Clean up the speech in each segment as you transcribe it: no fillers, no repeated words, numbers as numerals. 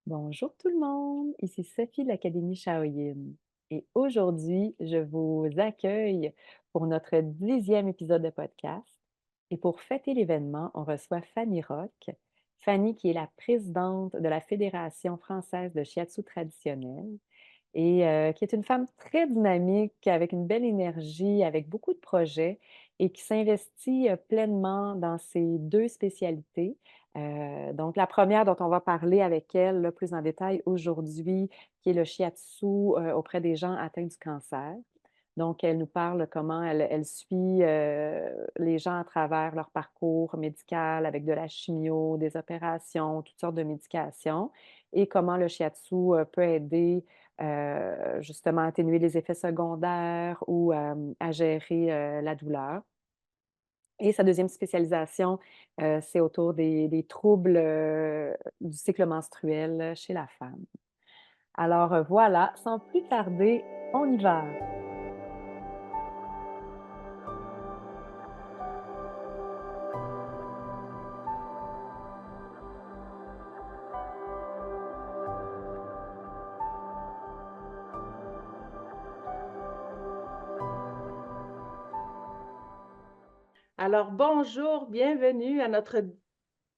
Bonjour tout le monde, ici Sophie de l'Académie Shaoyin. Et aujourd'hui, je vous accueille pour notre 10e épisode de podcast. Et pour fêter l'événement, on reçoit Fanny Rock. Fanny qui est la présidente de la Fédération française de shiatsu traditionnel et qui est une femme très dynamique, avec une belle énergie, avec beaucoup de projets et qui s'investit pleinement dans ses deux spécialités. Donc, la première dont on va parler avec elle là, plus en détail aujourd'hui, qui est le shiatsu auprès des gens atteints du cancer. Donc, elle nous parle comment elle suit les gens à travers leur parcours médical avec de la chimio, des opérations, toutes sortes de médications, et comment le shiatsu peut aider justement à atténuer les effets secondaires ou à gérer la douleur. Et sa deuxième spécialisation, c'est autour des troubles du cycle menstruel chez la femme. Alors voilà, sans plus tarder, on y va. Alors, bonjour, bienvenue à notre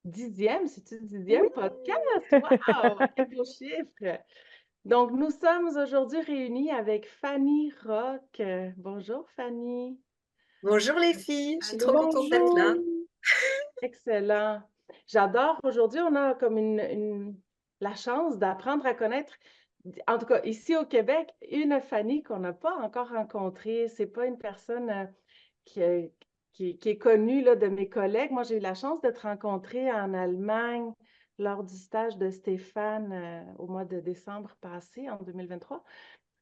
10e, c'est-tu le Oui! 10e podcast? Wow, quel beau chiffre! Donc, nous sommes aujourd'hui réunis avec Fanny Rock. Bonjour, Fanny. Bonjour les filles, je suis trop Allô, contente d'être Fanny. là. Bonjour! Excellent. J'adore. Aujourd'hui, on a comme la chance d'apprendre à connaître, en tout cas ici au Québec, une Fanny qu'on n'a pas encore rencontrée. C'est pas une personne qui, euh, qui est connue là, de mes collègues. Moi, j'ai eu la chance de te rencontrer en Allemagne lors du stage de Stéphane au mois de décembre passé, en 2023.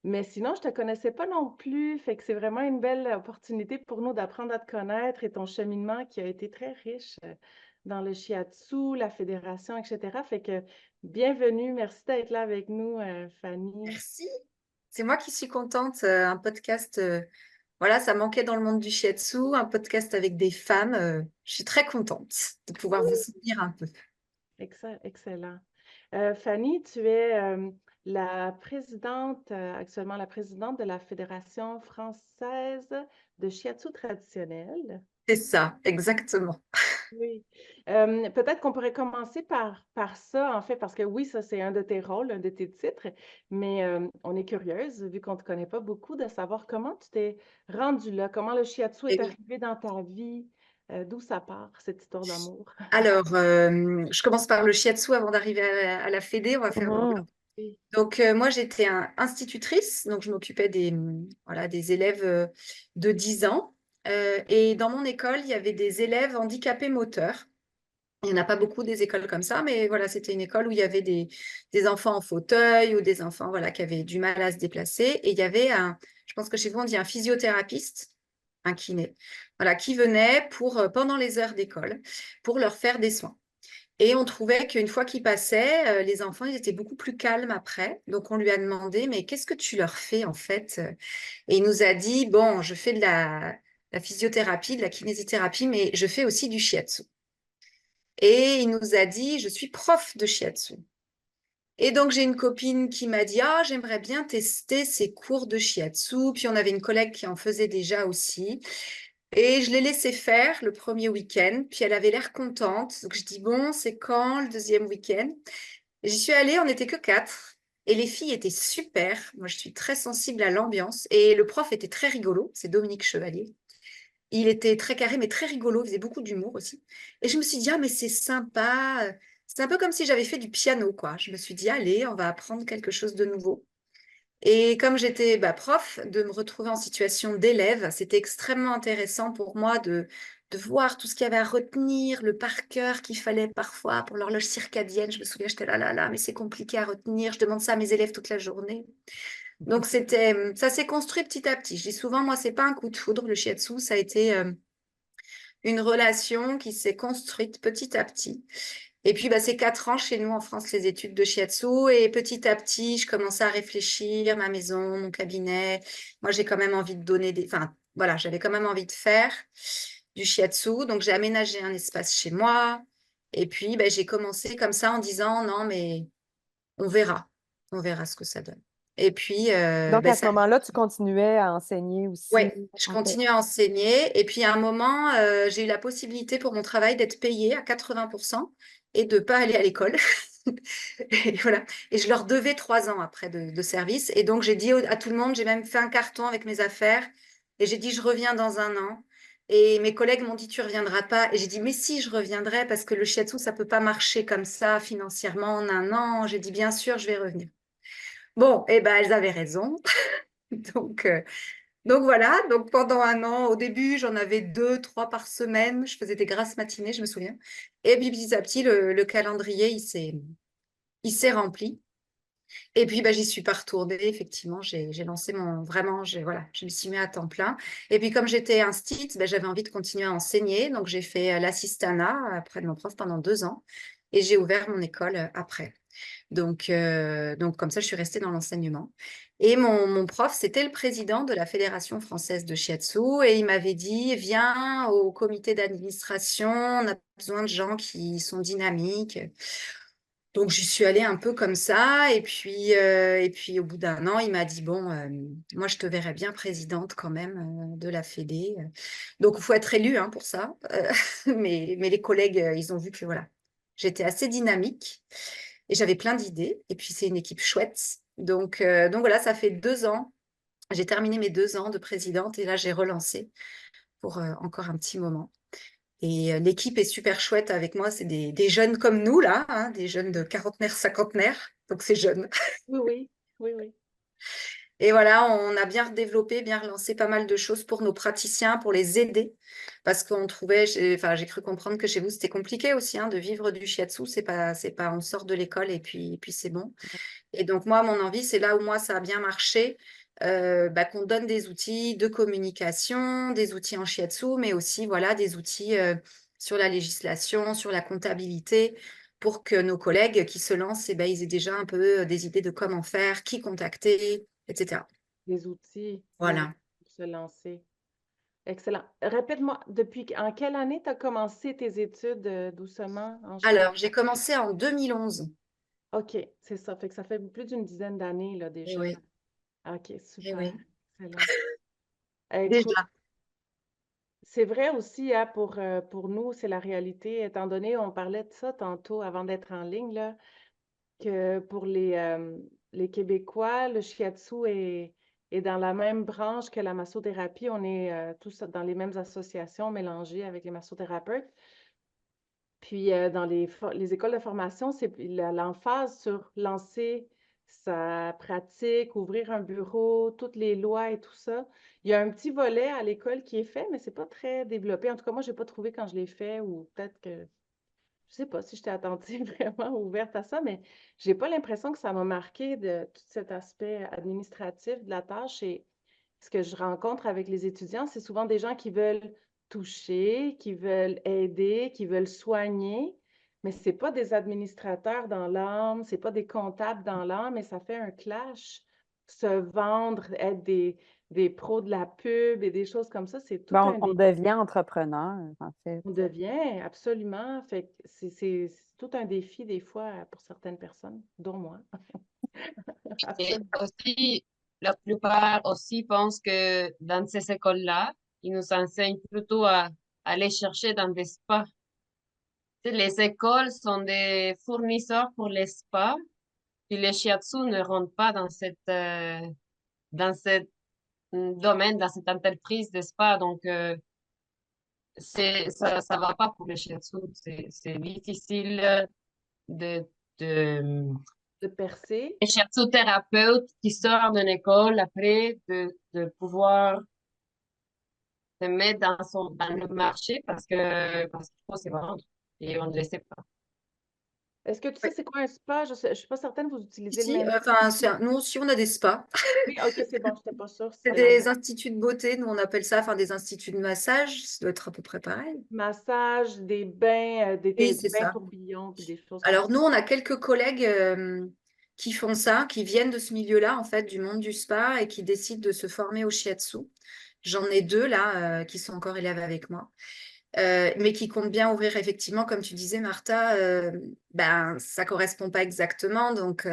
Mais sinon, je te connaissais pas non plus. Fait que c'est vraiment une belle opportunité pour nous d'apprendre à te connaître et ton cheminement qui a été très riche dans le shiatsu, la fédération, etc. Fait que bienvenue, merci d'être là avec nous, Fanny. Merci. C'est moi qui suis contente. Un podcast, voilà, ça manquait dans le monde du shiatsu, un podcast avec des femmes. Je suis très contente de pouvoir vous soutenir un peu. Excellent. Fanny, tu es la présidente, actuellement la présidente de la Fédération française de shiatsu traditionnel. C'est ça, exactement. Oui. Peut-être qu'on pourrait commencer par ça, en fait, parce que oui, ça, c'est un de tes rôles, un de tes titres, mais on est curieuse, vu qu'on ne te connaît pas beaucoup, de savoir comment tu t'es rendue là, comment le shiatsu Et est oui. arrivé dans ta vie, d'où ça part, cette histoire d'amour. Alors, je commence par le shiatsu avant d'arriver à la Fédé. On va faire l'ordre. Mhm. Oui. Donc, moi, j'étais institutrice, donc je m'occupais voilà, des élèves de 10 ans. Et dans mon école, il y avait des élèves handicapés moteurs. Il n'y en a pas beaucoup des écoles comme ça, mais voilà, c'était une école où il y avait des enfants en fauteuil ou des enfants voilà, qui avaient du mal à se déplacer. Et il y avait je pense que chez vous, on dit un physiothérapeute, un kiné, voilà, qui venait pendant les heures d'école pour leur faire des soins. Et on trouvait qu'une fois qu'ils passaient, les enfants, ils étaient beaucoup plus calmes après. Donc, on lui a demandé, mais qu'est-ce que tu leur fais en fait? Et il nous a dit, bon, je fais de la physiothérapie, de la kinésithérapie, mais je fais aussi du shiatsu. Et il nous a dit, je suis prof de shiatsu. Et donc, j'ai une copine qui m'a dit, ah, j'aimerais bien tester ces cours de shiatsu. Puis, on avait une collègue qui en faisait déjà aussi. Et je l'ai laissé faire le premier week-end. Puis, elle avait l'air contente. Donc, je dis, bon, c'est quand le deuxième week-end? J'y suis allée, on n'était que 4. Et les filles étaient super. Moi, je suis très sensible à l'ambiance. Et le prof était très rigolo. C'est Dominique Chevalier. Il était très carré, mais très rigolo. Il faisait beaucoup d'humour aussi. Et je me suis dit, ah, mais c'est sympa. C'est un peu comme si j'avais fait du piano, quoi. Je me suis dit, allez, on va apprendre quelque chose de nouveau. Et comme j'étais prof, de me retrouver en situation d'élève, c'était extrêmement intéressant pour moi de voir tout ce qu'il y avait à retenir, le par cœur qu'il fallait parfois pour l'horloge circadienne. Je me souviens, j'étais là, là, là, mais c'est compliqué à retenir. Je demande ça à mes élèves toute la journée. Donc, ça s'est construit petit à petit. Je dis souvent, moi, c'est pas un coup de foudre, le shiatsu, ça a été une relation qui s'est construite petit à petit. Et puis, c'est 4 ans chez nous en France, les études de shiatsu. Et petit à petit, je commençais à réfléchir, ma maison, mon cabinet. Moi, j'ai quand même envie de donner Enfin, voilà, j'avais quand même envie de faire du shiatsu. Donc, j'ai aménagé un espace chez moi. Et puis, j'ai commencé comme ça en disant, non, mais On verra ce que ça donne. Et puis, Donc, à ce ça, moment-là, tu continuais à enseigner aussi. ouais, je OK. continue à enseigner. Et puis, à un moment, j'ai eu la possibilité pour mon travail d'être payée à 80% et de ne pas aller à l'école. Et voilà. Et je leur devais 3 ans après de service. Et donc, j'ai dit à tout le monde, j'ai même fait un carton avec mes affaires. Et j'ai dit, je reviens dans un an. Et mes collègues m'ont dit, tu ne reviendras pas. Et j'ai dit, mais si, je reviendrai parce que le shiatsu, ça ne peut pas marcher comme ça financièrement en un an. J'ai dit, bien sûr, je vais revenir. Bon, et ben, elles avaient raison. Donc, voilà, donc pendant un an, au début, j'en avais 2, 3 par semaine. Je faisais des grasses matinées, je me souviens. Et puis petit à petit, le calendrier, il s'est rempli. Et puis, bah, j'y suis pas retournée. Effectivement, j'ai lancé vraiment, voilà, je me suis mis à temps plein. Et puis, comme j'étais instite, bah, j'avais envie de continuer à enseigner. Donc, j'ai fait l'assistanat auprès de mon prof pendant 2 ans. Et j'ai ouvert mon école après. Donc, comme ça, je suis restée dans l'enseignement. Et mon prof, c'était le président de la Fédération française de shiatsu. Et il m'avait dit, viens au comité d'administration, on a besoin de gens qui sont dynamiques. Donc, j'y suis allée un peu comme ça. Et puis au bout d'un an, il m'a dit, bon, moi, je te verrais bien présidente quand même de la Fédé. Donc, il faut être élu pour ça. Mais les collègues, ils ont vu que voilà, j'étais assez dynamique. Et j'avais plein d'idées. Et puis, c'est une équipe chouette. Donc voilà, ça fait 2 ans. J'ai terminé mes 2 ans de présidente et là, j'ai relancé pour encore un petit moment. Et l'équipe est super chouette avec moi. C'est des jeunes comme nous, là, des jeunes de quarantenaires, cinquantenaires. Donc, c'est jeune. Oui, oui, oui, oui. Et voilà, on a bien redéveloppé, bien relancé pas mal de choses pour nos praticiens, pour les aider. Parce qu'on trouvait, j'ai cru comprendre que chez vous, c'était compliqué aussi de vivre du shiatsu. C'est pas, on sort de l'école et puis c'est bon. Et donc, moi, mon envie, c'est là où moi, ça a bien marché, qu'on donne des outils de communication, des outils en shiatsu, mais aussi, voilà, des outils sur la législation, sur la comptabilité, pour que nos collègues qui se lancent, ils aient déjà un peu des idées de comment faire, qui contacter, etc. Des outils, oui, oui, Voilà. pour se lancer. Excellent. Répète-moi, en quelle année tu as commencé tes études doucement en chien? Alors, j'ai commencé en 2011. OK, c'est ça. Fait que ça fait plus d'une dizaine d'années là Eh déjà. oui, OK, eh super. oui. Excellent. Écoute, Déjà. c'est vrai aussi, pour nous, c'est la réalité, étant donné, on parlait de ça tantôt avant d'être en ligne, là, que pour les Québécois, le shiatsu est dans la même branche que la massothérapie. On est tous dans les mêmes associations mélangées avec les massothérapeutes. Puis dans les écoles de formation, c'est l'emphase sur lancer sa pratique, ouvrir un bureau, toutes les lois et tout ça. Il y a un petit volet à l'école qui est fait, mais c'est pas très développé. En tout cas, moi, j'ai pas trouvé quand je l'ai fait, ou peut-être que je sais pas si j'étais attentive vraiment ouverte à ça, mais j'ai pas l'impression que ça m'a marqué de tout cet aspect administratif de la tâche. Et ce que je rencontre avec les étudiants, c'est souvent des gens qui veulent toucher, qui veulent aider, qui veulent soigner, mais c'est pas des administrateurs dans l'âme, c'est pas des comptables dans l'âme, et ça fait un clash. Se vendre, être des pros de la pub et des choses comme ça, c'est tout Ben, un on défi. devient entrepreneur, en fait. On devient, absolument. Fait que c'est tout un défi des fois pour certaines personnes, dont moi. Et Absolument. aussi, la plupart aussi pensent que dans ces écoles-là, ils nous enseignent plutôt à aller chercher dans des spas. Tu sais, les écoles sont des fournisseurs pour les spas, puis les shiatsu ne rentrent pas dans cette domaine, dans cette entreprise de spa. Donc, ça va pas pour les shiatsu. C'est difficile de, De percer. les shiatsu-thérapeutes qui sortent d'une école après de pouvoir se mettre dans le marché parce qu'il faut se vendre et on ne le sait pas. Est-ce que tu sais c'est quoi un spa? Je suis pas certaine, vous utilisez le Ici, même. nous aussi, on a des spas. Oui, ok, c'est bon, je n'étais pas sûre si C'est c'était la des même. instituts de beauté, nous on appelle ça, des instituts de massage, ça doit être à peu près pareil. Massage, des bains, Oui, des c'est bains ça. tourbillons, puis des choses comme ça. Alors nous, on a quelques collègues qui font ça, qui viennent de ce milieu-là, en fait, du monde du spa et qui décident de se former au shiatsu. J'en ai 2 là qui sont encore élèves avec moi. mais qui comptent bien ouvrir effectivement, comme tu disais, Martha, ben, ça ne correspond pas exactement. Donc,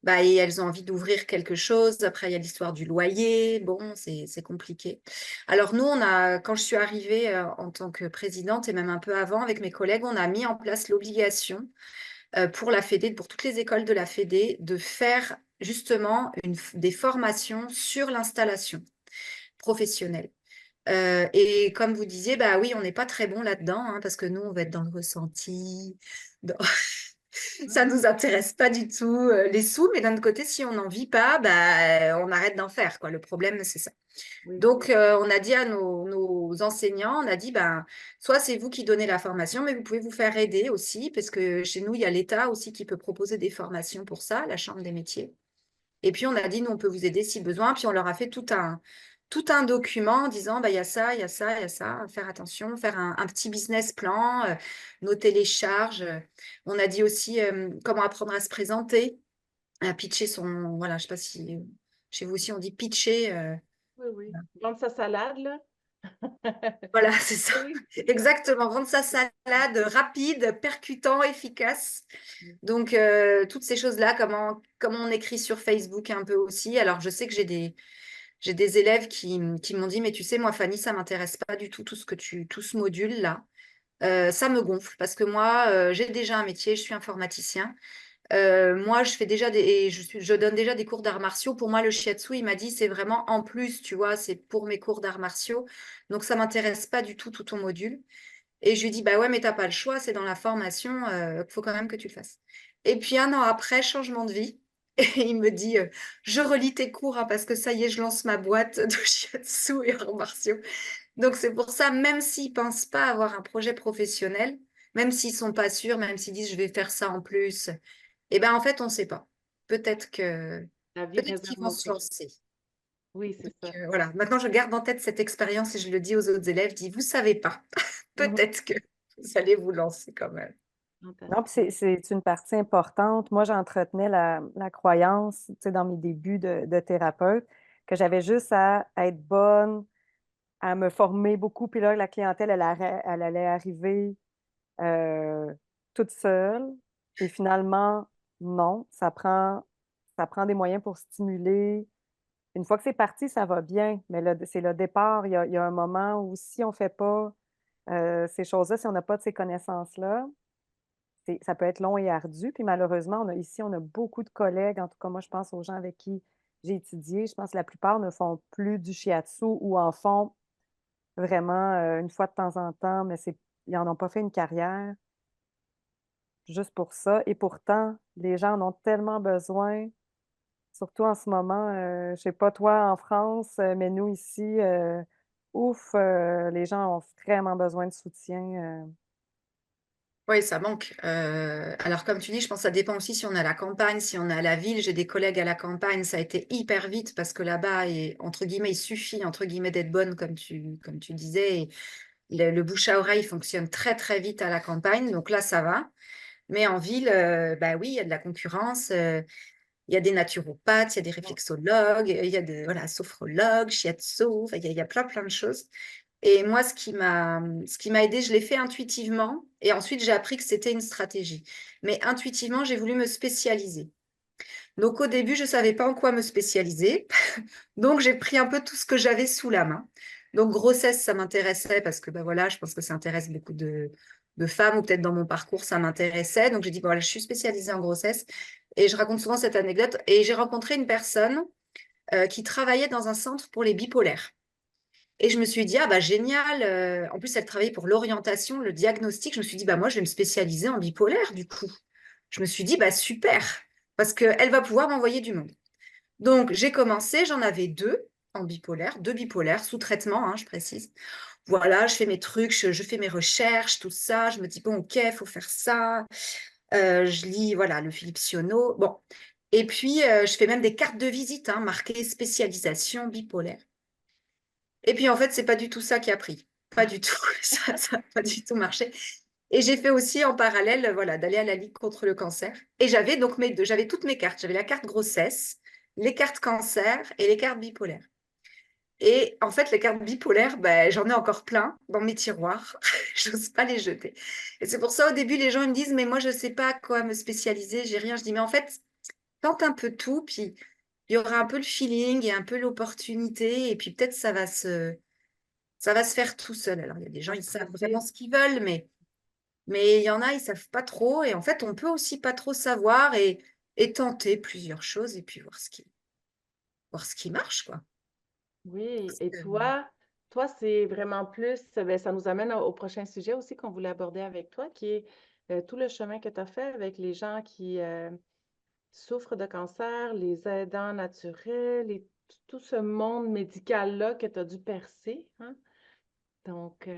bah, et elles ont envie d'ouvrir quelque chose. Après, il y a l'histoire du loyer. Bon, c'est compliqué. Alors, nous, quand je suis arrivée en tant que présidente et même un peu avant, avec mes collègues, on a mis en place l'obligation pour la Fédé, pour toutes les écoles de la Fédé, de faire justement des formations sur l'installation professionnelle. Et comme vous disiez, bah oui, on n'est pas très bon là-dedans, hein, parce que nous, on va être dans le ressenti. dans- Ça ne nous intéresse pas du tout, les sous, mais d'un autre côté, si on n'en vit pas, bah, on arrête d'en faire, quoi. Le problème, c'est ça. Oui. Donc, on a dit à nos enseignants, on a dit, ben, soit c'est vous qui donnez la formation, mais vous pouvez vous faire aider aussi, parce que chez nous, il y a l'État aussi qui peut proposer des formations pour ça, la Chambre des métiers. Et puis, on a dit, nous, on peut vous aider si besoin. Puis, on leur a fait tout un document en disant, bah, il y a ça, il y a ça, il y a ça, faire attention, faire un petit business plan, noter les charges. On a dit aussi comment apprendre à se présenter, à pitcher son... Voilà, je ne sais pas si chez vous aussi, on dit pitcher. Oui, oui. Vendre sa salade, là. Voilà, c'est ça. Oui. Exactement. Vendre sa salade rapide, percutant, efficace. Donc, toutes ces choses-là, comment on écrit sur Facebook un peu aussi. Alors, je sais que j'ai des élèves qui m'ont dit, mais tu sais, moi, Fanny, ça ne m'intéresse pas du tout, tout ce module-là. Ça me gonfle parce que moi, j'ai déjà un métier, je suis informaticien. Moi, je fais déjà je donne déjà des cours d'arts martiaux. Pour moi, le shiatsu, il m'a dit, c'est vraiment en plus, tu vois, c'est pour mes cours d'arts martiaux. Donc, ça m'intéresse pas du tout ton module. Et je lui dis, bah ouais, mais t'as pas le choix, c'est dans la formation, faut quand même que tu le fasses. Et puis un an après, changement de vie. Et il me dit, je relis tes cours hein, parce que ça y est, je lance ma boîte de shiatsu et arts martiaux. Donc c'est pour ça, même s'ils pensent pas avoir un projet professionnel, même s'ils sont pas sûrs, même s'ils disent je vais faire ça en plus, eh ben en fait, on ne sait pas. Peut-être que La vie peut-être qu'ils réserve vont autre se chose. lancer. Oui, c'est ça. Voilà. Maintenant, je garde en tête cette expérience et je le dis aux autres élèves, je dis, vous savez pas. Mhm. Peut-être que vous allez vous lancer quand même. Non, puis c'est une partie importante. Moi, j'entretenais la croyance, tu sais, dans mes débuts de thérapeute, que j'avais juste à être bonne, à me former beaucoup, puis là, la clientèle, elle allait arriver toute seule. Et finalement, non, ça prend des moyens pour stimuler. Une fois que c'est parti, ça va bien, mais c'est le départ. Il y a un moment où si on ne fait pas ces choses-là, si on n'a pas de ces connaissances-là, ça peut être long et ardu. Puis malheureusement, ici, on a beaucoup de collègues, en tout cas, moi, je pense aux gens avec qui j'ai étudié. Je pense que la plupart ne font plus du shiatsu ou en font vraiment une fois de temps en temps, mais ils n'en ont pas fait une carrière juste pour ça. Et pourtant, les gens en ont tellement besoin, surtout en ce moment. Je ne sais pas toi en France, mais nous ici, ouf, les gens ont vraiment besoin de soutien. Oui, ça manque. Alors, comme tu dis, je pense que ça dépend aussi si on est à la campagne, si on est à la ville. J'ai des collègues à la campagne, ça a été hyper vite parce que là-bas, entre guillemets, il suffit, entre guillemets, d'être bonne, comme tu disais. Et le bouche à oreille fonctionne très, très vite à la campagne. Donc là, ça va. Mais en ville, bah oui, il y a de la concurrence. Il y a des naturopathes, il y a des réflexologues, il y a des voilà, sophrologues, shiatsu, enfin, il y a plein de choses. Et moi, ce qui m'a aidé, je l'ai fait intuitivement. Et ensuite, j'ai appris que c'était une stratégie. Mais intuitivement, j'ai voulu me spécialiser. Donc, au début, je ne savais pas en quoi me spécialiser. Donc, j'ai pris un peu tout ce que j'avais sous la main. Donc, grossesse, ça m'intéressait parce que, ben voilà, je pense que ça intéresse beaucoup de femmes ou peut-être dans mon parcours, ça m'intéressait. Donc, j'ai dit, bon, voilà, je suis spécialisée en grossesse. Et je raconte souvent cette anecdote. Et j'ai rencontré une personne qui travaillait dans un centre pour les bipolaires. Et je me suis dit, ah bah génial. En plus, elle travaillait pour l'orientation, le diagnostic. Je me suis dit, bah moi, je vais me spécialiser en bipolaire, du coup. Je me suis dit, bah super, parce qu'elle va pouvoir m'envoyer du monde. Donc, j'ai commencé, j'en avais deux bipolaires, sous traitement, hein, je précise. Voilà, je fais mes trucs, je fais mes recherches, tout ça. Je me dis, bon, ok, il faut faire ça. Je lis, voilà, le Philippe Sionneau. Bon. Et puis, je fais même des cartes de visite, hein, marquées spécialisation bipolaire. Et puis, en fait, c'est pas du tout ça qui a pris. Pas du tout. Ça n'a pas du tout marché. Et j'ai fait aussi en parallèle, voilà, d'aller à la Ligue contre le cancer. Et j'avais donc j'avais toutes mes cartes. J'avais la carte grossesse, les cartes cancer et les cartes bipolaires. Et en fait, les cartes bipolaires, ben, j'en ai encore plein dans mes tiroirs. J'ose pas les jeter. Et c'est pour ça, au début, les gens ils me disent, mais moi, je sais pas à quoi me spécialiser, j'ai rien. Je dis, mais en fait, tente un peu tout, puis il y aura un peu le feeling et un peu l'opportunité, et puis peut-être ça va se faire tout seul. Alors, il y a des gens, ils savent vraiment ce qu'ils veulent, mais il y en a, ils savent pas trop. Et en fait, on peut aussi pas trop savoir et tenter plusieurs choses et puis voir ce qui marche, quoi. Oui, Parce et que- toi, c'est vraiment plus, ben, ça nous amène au prochain sujet aussi qu'on voulait aborder avec toi, qui est tout le chemin que tu as fait avec les gens qui souffrent de cancer, les aidants naturels et tout ce monde médical-là que tu as dû percer, hein? Donc,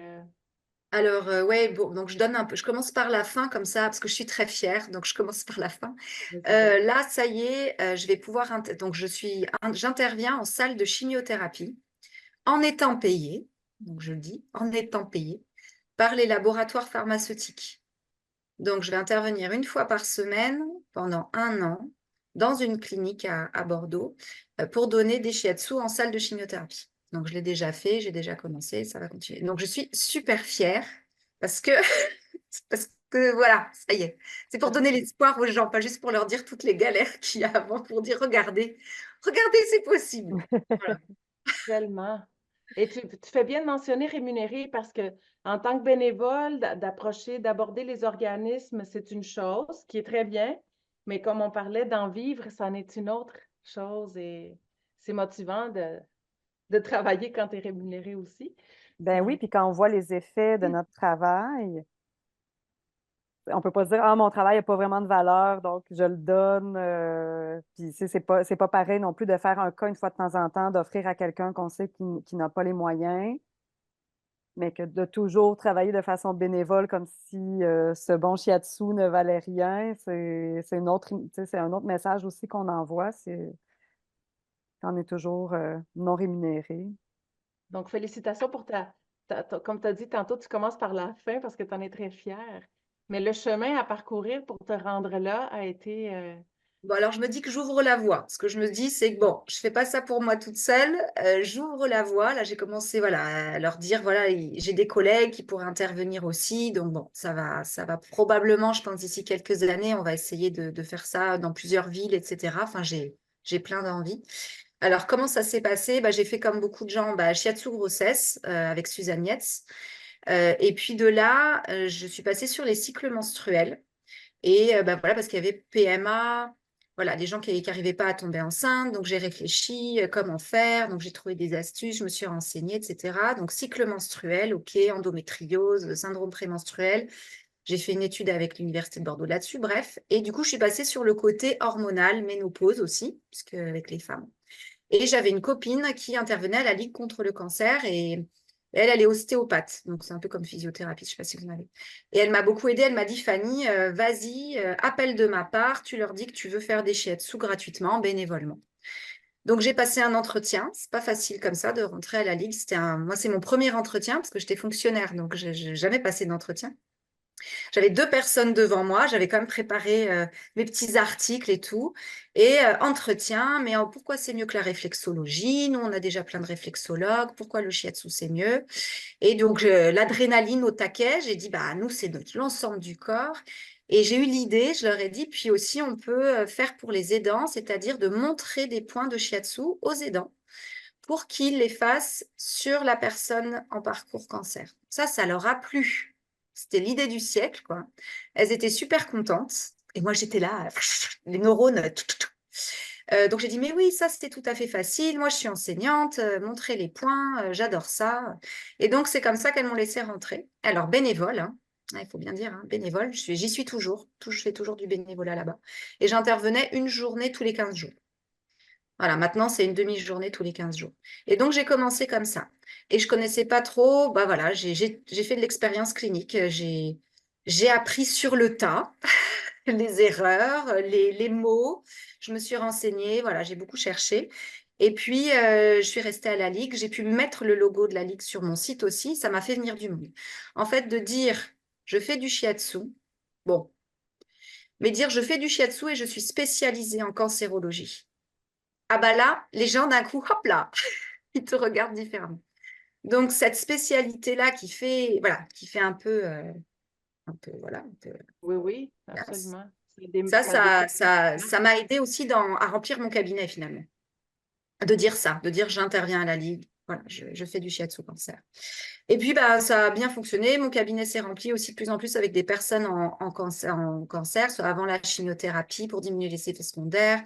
Alors, ouais, bon, donc je donne un peu, je commence par la fin comme ça, parce que je suis très fière, donc je commence par la fin. vas-y donc. Là, ça y est, je vais pouvoir, donc j'interviens en salle de chimiothérapie en étant payée, donc je le dis, en étant payée par les laboratoires pharmaceutiques. Donc, je vais intervenir une fois par semaine pendant 1 an dans une clinique à Bordeaux pour donner des shiatsu en salle de chimiothérapie. Donc, je l'ai déjà fait, j'ai déjà commencé, ça va continuer. Donc, je suis super fière parce que, parce que voilà, ça y est. C'est pour donner l'espoir aux gens, pas juste pour leur dire toutes les galères qu'il y a avant, pour dire regardez, regardez, c'est possible. Voilà. Tellement. Et tu fais bien de mentionner rémunéré parce que en tant que bénévole, d'aborder les organismes, c'est une chose qui est très bien, mais comme on parlait d'en vivre, c'en est une autre chose et c'est motivant de travailler quand tu es rémunéré aussi. Ben oui, Donc, puis quand on voit les effets de notre travail, on peut pas se dire, ah, mon travail n'a pas vraiment de valeur, donc je le donne. Puis c'est pas pareil non plus de faire un cas une fois de temps en temps, d'offrir à quelqu'un qu'on sait qui n'a pas les moyens, mais que de toujours travailler de façon bénévole comme si ce bon shiatsu ne valait rien, c'est une autre, tu sais, c'est un autre message aussi qu'on envoie, c'est qu'on est toujours non rémunéré. donc, félicitations pour comme tu as dit tantôt, tu commences par la fin parce que tu en es très fière. Mais le chemin à parcourir pour te rendre là a été Bon, alors je me dis que j'ouvre la voie. Ce que je me dis, c'est que bon, je fais pas ça pour moi toute seule. J'ouvre la voie. Là, j'ai commencé voilà, à leur dire, voilà, j'ai des collègues qui pourraient intervenir aussi. Donc bon, ça va probablement, je pense, d'ici quelques années, on va essayer de faire ça dans plusieurs villes, etc. Enfin, j'ai plein d'envie. Alors, comment ça s'est passé? Bah, j'ai fait comme beaucoup de gens, bah, shiatsu grossesse avec Suzanne Yetz. Et puis de là, je suis passée sur les cycles menstruels. Et bah, voilà, parce qu'il y avait PMA, voilà, des gens qui n'arrivaient pas à tomber enceinte. Donc, j'ai réfléchi comment faire. Donc, j'ai trouvé des astuces, je me suis renseignée, etc. Donc, cycle menstruel, OK, endométriose, syndrome prémenstruel. J'ai fait une étude avec l'Université de Bordeaux là-dessus, bref. Et du coup, je suis passée sur le côté hormonal, ménopause aussi, puisque avec les femmes. Et j'avais une copine qui intervenait à la Ligue contre le cancer et elle est ostéopathe. Donc, c'est un peu comme physiothérapie, je ne sais pas si vous en avez. Et elle m'a beaucoup aidée. Elle m'a dit, Fanny, vas-y, appelle de ma part. Tu leur dis que tu veux faire des shiatsu gratuitement, bénévolement. Donc, j'ai passé un entretien. C'est pas facile comme ça de rentrer à la Ligue. Moi, c'est mon premier entretien parce que j'étais fonctionnaire. Donc, je n'ai jamais passé d'entretien. J'avais 2 personnes devant moi, j'avais quand même préparé mes petits articles et tout. Et entretien, mais pourquoi c'est mieux que la réflexologie? Nous, on a déjà plein de réflexologues. Pourquoi le shiatsu, c'est mieux? Et donc, l'adrénaline au taquet, j'ai dit, bah, nous, c'est l'ensemble du corps. Et j'ai eu l'idée, je leur ai dit, puis aussi, on peut faire pour les aidants, c'est-à-dire de montrer des points de shiatsu aux aidants pour qu'ils les fassent sur la personne en parcours cancer. Ça leur a plu. C'était l'idée du siècle, quoi. Elles étaient super contentes. Et moi, j'étais là, les neurones. Donc, j'ai dit, mais oui, ça, c'était tout à fait facile. Moi, je suis enseignante, montrer les points, j'adore ça. Et donc, c'est comme ça qu'elles m'ont laissé rentrer. Alors, bénévole, hein, il faut bien dire, hein, bénévole, j'y suis toujours. Je fais toujours du bénévolat là-bas. Et j'intervenais une journée tous les 15 jours. Voilà, maintenant, c'est une demi-journée tous les 15 jours. Et donc, j'ai commencé comme ça. Et je ne connaissais pas trop, bah voilà, j'ai fait de l'expérience clinique. J'ai appris sur le tas les erreurs, les mots. Je me suis renseignée, voilà, j'ai beaucoup cherché. Et puis, je suis restée à la Ligue. J'ai pu mettre le logo de la Ligue sur mon site aussi. Ça m'a fait venir du monde. En fait, de dire, je fais du shiatsu, bon, mais dire, je fais du shiatsu et je suis spécialisée en cancérologie. Ah bah là, les gens d'un coup, hop là, Ils te regardent différemment. Donc, cette spécialité-là qui fait, voilà, qui fait un peu, voilà, un peu Oui, oui, classe. absolument. Ça m'a aidé aussi à remplir mon cabinet finalement. De dire ça, de dire j'interviens à la Ligue. Voilà, je fais du shiatsu cancer. Et puis, bah, ça a bien fonctionné. Mon cabinet s'est rempli aussi de plus en plus avec des personnes en cancer, soit avant la chimiothérapie pour diminuer les effets secondaires,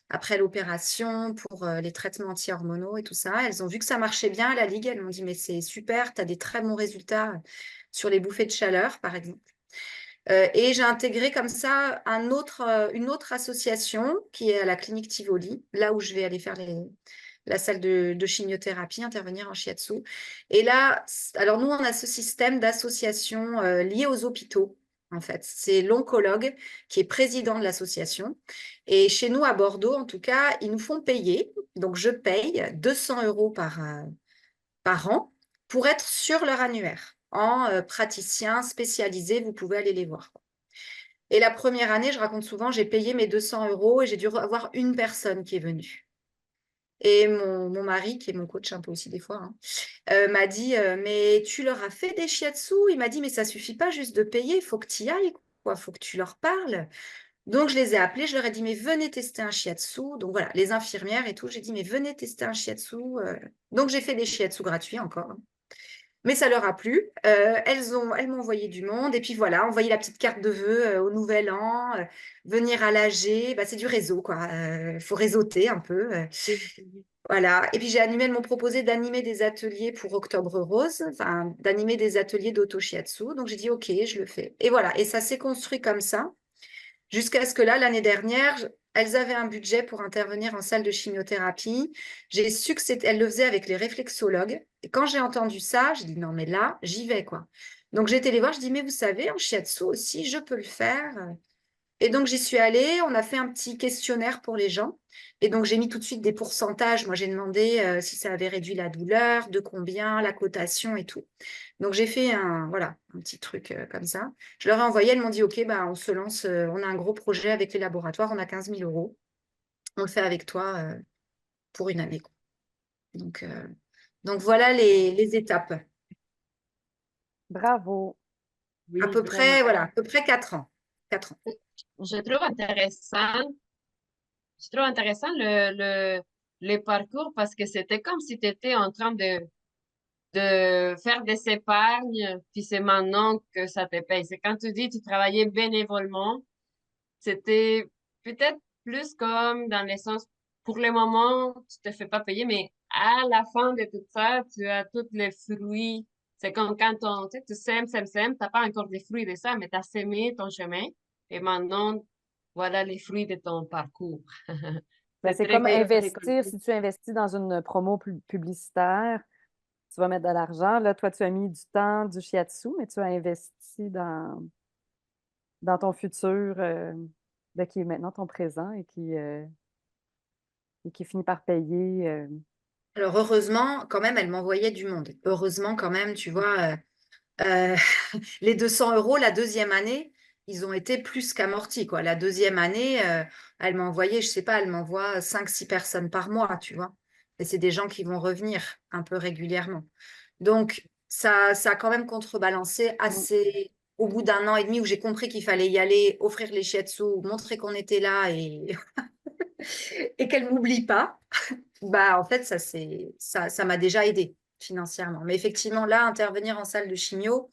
après l'opération pour les traitements anti-hormonaux et tout ça. Elles ont vu que ça marchait bien à la Ligue. Elles m'ont dit, mais c'est super, tu as des très bons résultats sur les bouffées de chaleur, par exemple. Et j'ai intégré comme ça une autre association qui est à la clinique Tivoli, là où je vais aller faire la salle de chimiothérapie, intervenir en shiatsu. Et là, alors nous, on a ce système d'association lié aux hôpitaux, en fait. C'est l'oncologue qui est président de l'association. Et chez nous, à Bordeaux, en tout cas, ils nous font payer. Donc, je paye 200 € par an pour être sur leur annuaire. En praticien spécialisé, vous pouvez aller les voir. Et la première année, je raconte souvent, j'ai payé mes 200 € et j'ai dû avoir une personne qui est venue. Et mon mari, qui est mon coach un peu aussi des fois, hein, m'a dit, mais tu leur as fait des shiatsu? Il m'a dit, mais ça suffit pas juste de payer, il faut que tu y ailles, quoi. Il faut que tu leur parles. Donc, je les ai appelés, je leur ai dit, mais venez tester un shiatsu. Donc, voilà, les infirmières et tout, j'ai dit, mais venez tester un shiatsu. Donc, j'ai fait des shiatsu gratuits encore. Mais ça leur a plu. Elles m'ont envoyé du monde. Et puis voilà, envoyer la petite carte de vœux au Nouvel An, venir à l'AG. Bah, c'est du réseau, quoi. Il faut réseauter un peu. Voilà. Et puis j'ai animé, elles m'ont proposé d'animer des ateliers pour Octobre Rose, enfin, d'animer des ateliers d'auto-shiatsu. Donc j'ai dit, OK, je le fais. Et voilà. Et ça s'est construit comme ça. Jusqu'à ce que là, l'année dernière, elles avaient un budget pour intervenir en salle de chimiothérapie. J'ai su que elles le faisaient avec les réflexologues. Et quand j'ai entendu ça, j'ai dit non, mais là, j'y vais, quoi. Donc j'ai été les voir, je dis, mais vous savez, en shiatsu aussi, je peux le faire. Et donc j'y suis allée, on a fait un petit questionnaire pour les gens. Et donc j'ai mis tout de suite des pourcentages. Moi, j'ai demandé si ça avait réduit la douleur, de combien, la cotation et tout. Donc, j'ai fait voilà, un petit truc comme ça. Je leur ai envoyé, elles m'ont dit, OK, bah, on se lance, on a un gros projet avec les laboratoires, on a 15 000 €. On le fait avec toi pour une année, quoi. Donc voilà les étapes. Bravo. Oui, vraiment. Voilà, à peu près 4 ans. 4 ans. Je trouve intéressant, le parcours parce que c'était comme si tu étais en train de faire des épargnes, puis c'est maintenant que ça te paye. C'est quand tu dis que tu travaillais bénévolement, c'était peut-être plus comme dans le sens, pour le moment, tu te fais pas payer, mais à la fin de tout ça, tu as tous les fruits. C'est comme quand tu sèmes, t'as pas encore des fruits de ça, mais tu as semé ton chemin et maintenant, voilà les fruits de ton parcours. Ben, C'est c'est très comme cool. investir, si tu investis dans une promo publicitaire, tu vas mettre de l'argent. Là, toi, tu as mis du temps, du shiatsu, mais tu as investi dans ton futur, ben, qui est maintenant ton présent et qui finit par payer. Alors, heureusement, quand même, elles m'envoyaient du monde. Heureusement, quand même, tu vois, les 200 € la deuxième année, ils ont été plus qu'amortis, quoi. La deuxième année, elle m'a envoyé, je sais pas, elle m'envoie 5-6 personnes par mois, tu vois. Et c'est des gens qui vont revenir un peu régulièrement. Donc, ça a quand même contrebalancé assez au bout d'un an et demi où j'ai compris qu'il fallait y aller, offrir les shiatsu, montrer qu'on était là et, et qu'elle m'oublie pas. Bah, en fait, ça m'a déjà aidé financièrement. Mais effectivement, là, intervenir en salle de chimio,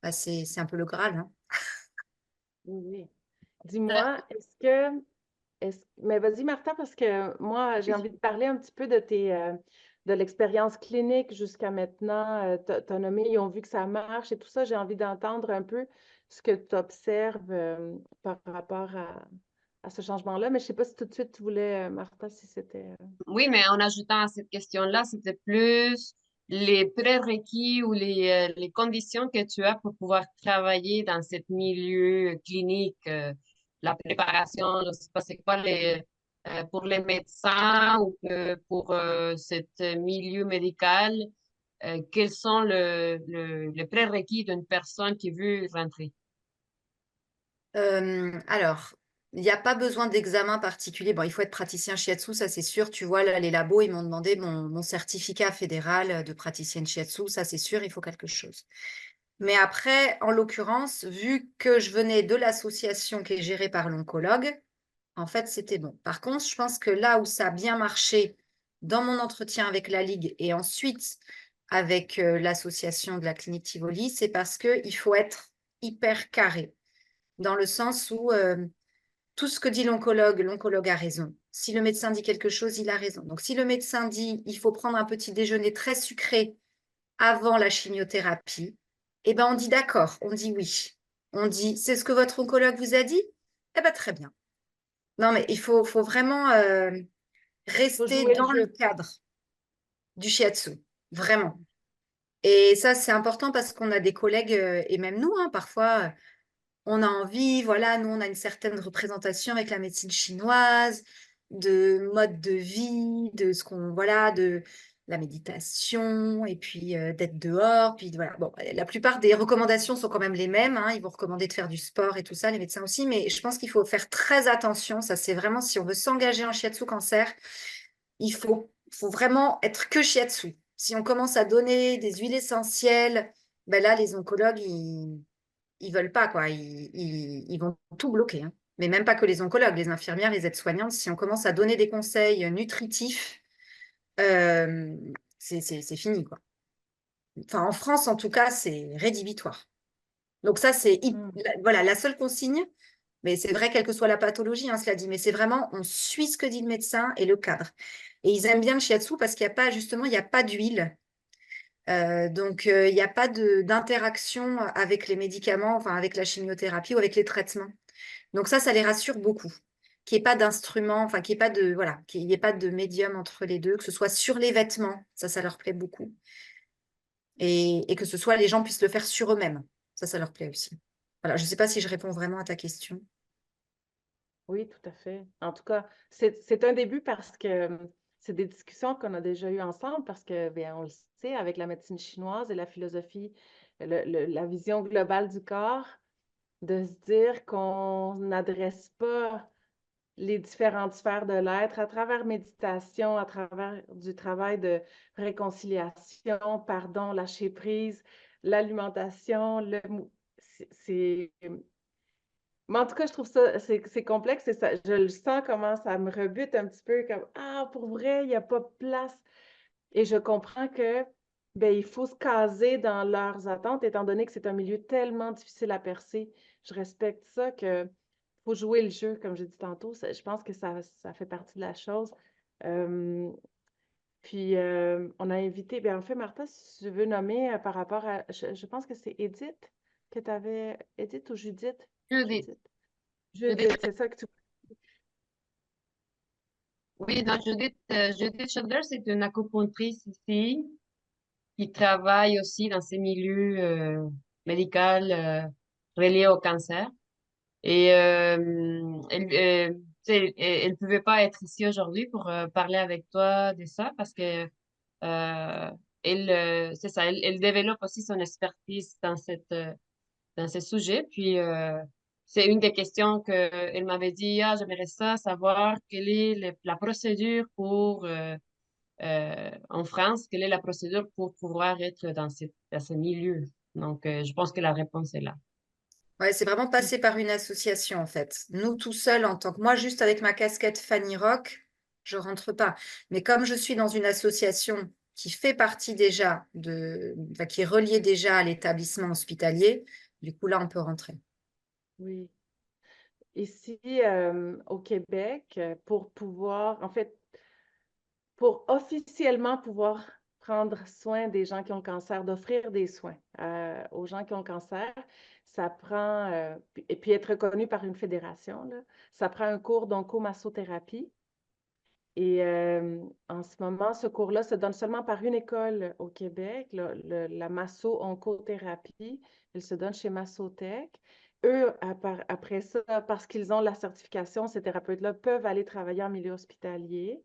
bah, c'est un peu le Graal, hein. Oui. Euh, Dis-moi, mais vas-y, Martha, parce que moi, j'ai envie de parler un petit peu de l'expérience clinique jusqu'à maintenant. Tu as nommé, ils ont vu que ça marche et tout ça. J'ai envie d'entendre un peu ce que tu observes par rapport à ce changement-là. Mais je ne sais pas si tout de suite tu voulais, Martha, si c'était. Oui, mais en ajoutant à cette question-là, c'était plus les prérequis ou les conditions que tu as pour pouvoir travailler dans ce milieu clinique, la préparation, je sais pas c'est quoi pour les médecins ou pour ce milieu médical, quels sont les prérequis d'une personne qui veut rentrer? Alors, Il n'y a pas besoin d'examen particulier. Bon, il faut être praticien shiatsu, ça c'est sûr. Tu vois, là, les labos, ils m'ont demandé mon certificat fédéral de praticienne shiatsu, ça c'est sûr, il faut quelque chose. Mais après, en l'occurrence, vu que je venais de l'association qui est gérée par l'oncologue, en fait, c'était bon. Par contre, je pense que là où ça a bien marché dans mon entretien avec la Ligue et ensuite avec l'association de la clinique Tivoli, c'est parce qu'il faut être hyper carré, dans le sens où tout ce que dit l'oncologue a raison. Si le médecin dit quelque chose, il a raison. Donc, si le médecin dit il faut prendre un petit déjeuner très sucré avant la chimiothérapie, eh ben, on dit d'accord, on dit oui. On dit c'est ce que votre oncologue vous a dit? Eh bien, très bien. Non, mais il faut vraiment Faut rester jouer le dans le jeu. cadre du shiatsu, vraiment. Et ça, c'est important parce qu'on a des collègues, et même nous, hein, parfois, on a envie, voilà, nous, on a une certaine représentation avec la médecine chinoise, de mode de vie, de ce qu'on, voilà, de la méditation, et puis d'être dehors, puis voilà. Bon, la plupart des recommandations sont quand même les mêmes, hein. Ils vont recommander de faire du sport et tout ça, les médecins aussi, mais je pense qu'il faut faire très attention. Ça, c'est vraiment, si on veut s'engager en shiatsu cancer, il faut vraiment être que shiatsu. Si on commence à donner des huiles essentielles, ben là, les oncologues, ils veulent pas, quoi. Ils vont tout bloquer, hein. Mais même pas que les oncologues, les infirmières, les aides-soignantes, si on commence à donner des conseils nutritifs, euh, c'est fini, quoi. Enfin, en France, en tout cas, c'est rédhibitoire. Donc ça, voilà, la seule consigne, mais c'est vrai, quelle que soit la pathologie, hein, cela dit, mais c'est vraiment, on suit ce que dit le médecin et le cadre. Et ils aiment bien le shiatsu parce qu'il n'y a pas, justement, il n'y a pas d'huile. Donc, il n'y a pas d'interaction avec les médicaments, enfin, avec la chimiothérapie ou avec les traitements. Donc ça les rassure beaucoup. Qu'il n'y ait pas d'instrument, enfin, qu'il n'y ait pas de, voilà, qu'il n'y ait pas de médium entre les deux, que ce soit sur les vêtements, ça leur plaît beaucoup. Et que ce soit, les gens puissent le faire sur eux-mêmes. Ça leur plaît aussi. Voilà, je ne sais pas si je réponds vraiment à ta question. Oui, tout à fait. En tout cas, c'est un début parce que c'est des discussions qu'on a déjà eues ensemble parce que, bien, on le sait, avec la médecine chinoise et la philosophie, la vision globale du corps, de se dire qu'on n'adresse pas les différentes sphères de l'être à travers méditation, à travers du travail de réconciliation, pardon, lâcher prise, l'alimentation, c'est mais en tout cas, je trouve ça, c'est complexe et ça, je le sens comment ça me rebute un petit peu comme, ah, pour vrai, il n'y a pas de place. Et je comprends que, ben, il faut se caser dans leurs attentes, étant donné que c'est un milieu tellement difficile à percer. Je respecte ça que faut jouer le jeu, comme j'ai dit tantôt. Je pense que ça fait partie de la chose. Euh, puis, on a invité, bien, en fait, Martha, si tu veux nommer par rapport à, je pense que c'est Edith que tu avais, Edith ou Judith? Judith, Judith. Judith, Judith, c'est ça que tu... oui, donc Judith Schroeder, c'est une acupunctrice ici qui travaille aussi dans ces milieux médicaux reliés au cancer. Et tu sais, elle pouvait pas être ici aujourd'hui pour parler avec toi de ça parce que c'est ça, elle développe aussi son expertise dans ce sujet. Puis c'est une des questions que elle m'avait dit, ah, j'aimerais ça savoir quelle est la procédure pour en France, quelle est la procédure pour pouvoir être dans ce milieu. Donc, je pense que la réponse est là. Ouais, c'est vraiment passé par une association, en fait. Nous, tout seuls, en tant que moi, juste avec ma casquette Fanny Rock, je rentre pas. Mais comme je suis dans une association qui fait partie déjà enfin, qui est reliée déjà à l'établissement hospitalier, du coup, là, on peut rentrer. Oui. Ici, au Québec, pour pouvoir, en fait, pour officiellement pouvoir prendre soin des gens qui ont le cancer, d'offrir des soins aux gens qui ont le cancer, ça prend, et puis être reconnu par une fédération, là, ça prend un cours d'oncomassothérapie. Et en ce moment, ce cours-là se donne seulement par une école au Québec, la masso-oncothérapie. Elle se donne chez Massotech. Eux, après ça, parce qu'ils ont la certification, ces thérapeutes-là peuvent aller travailler en milieu hospitalier.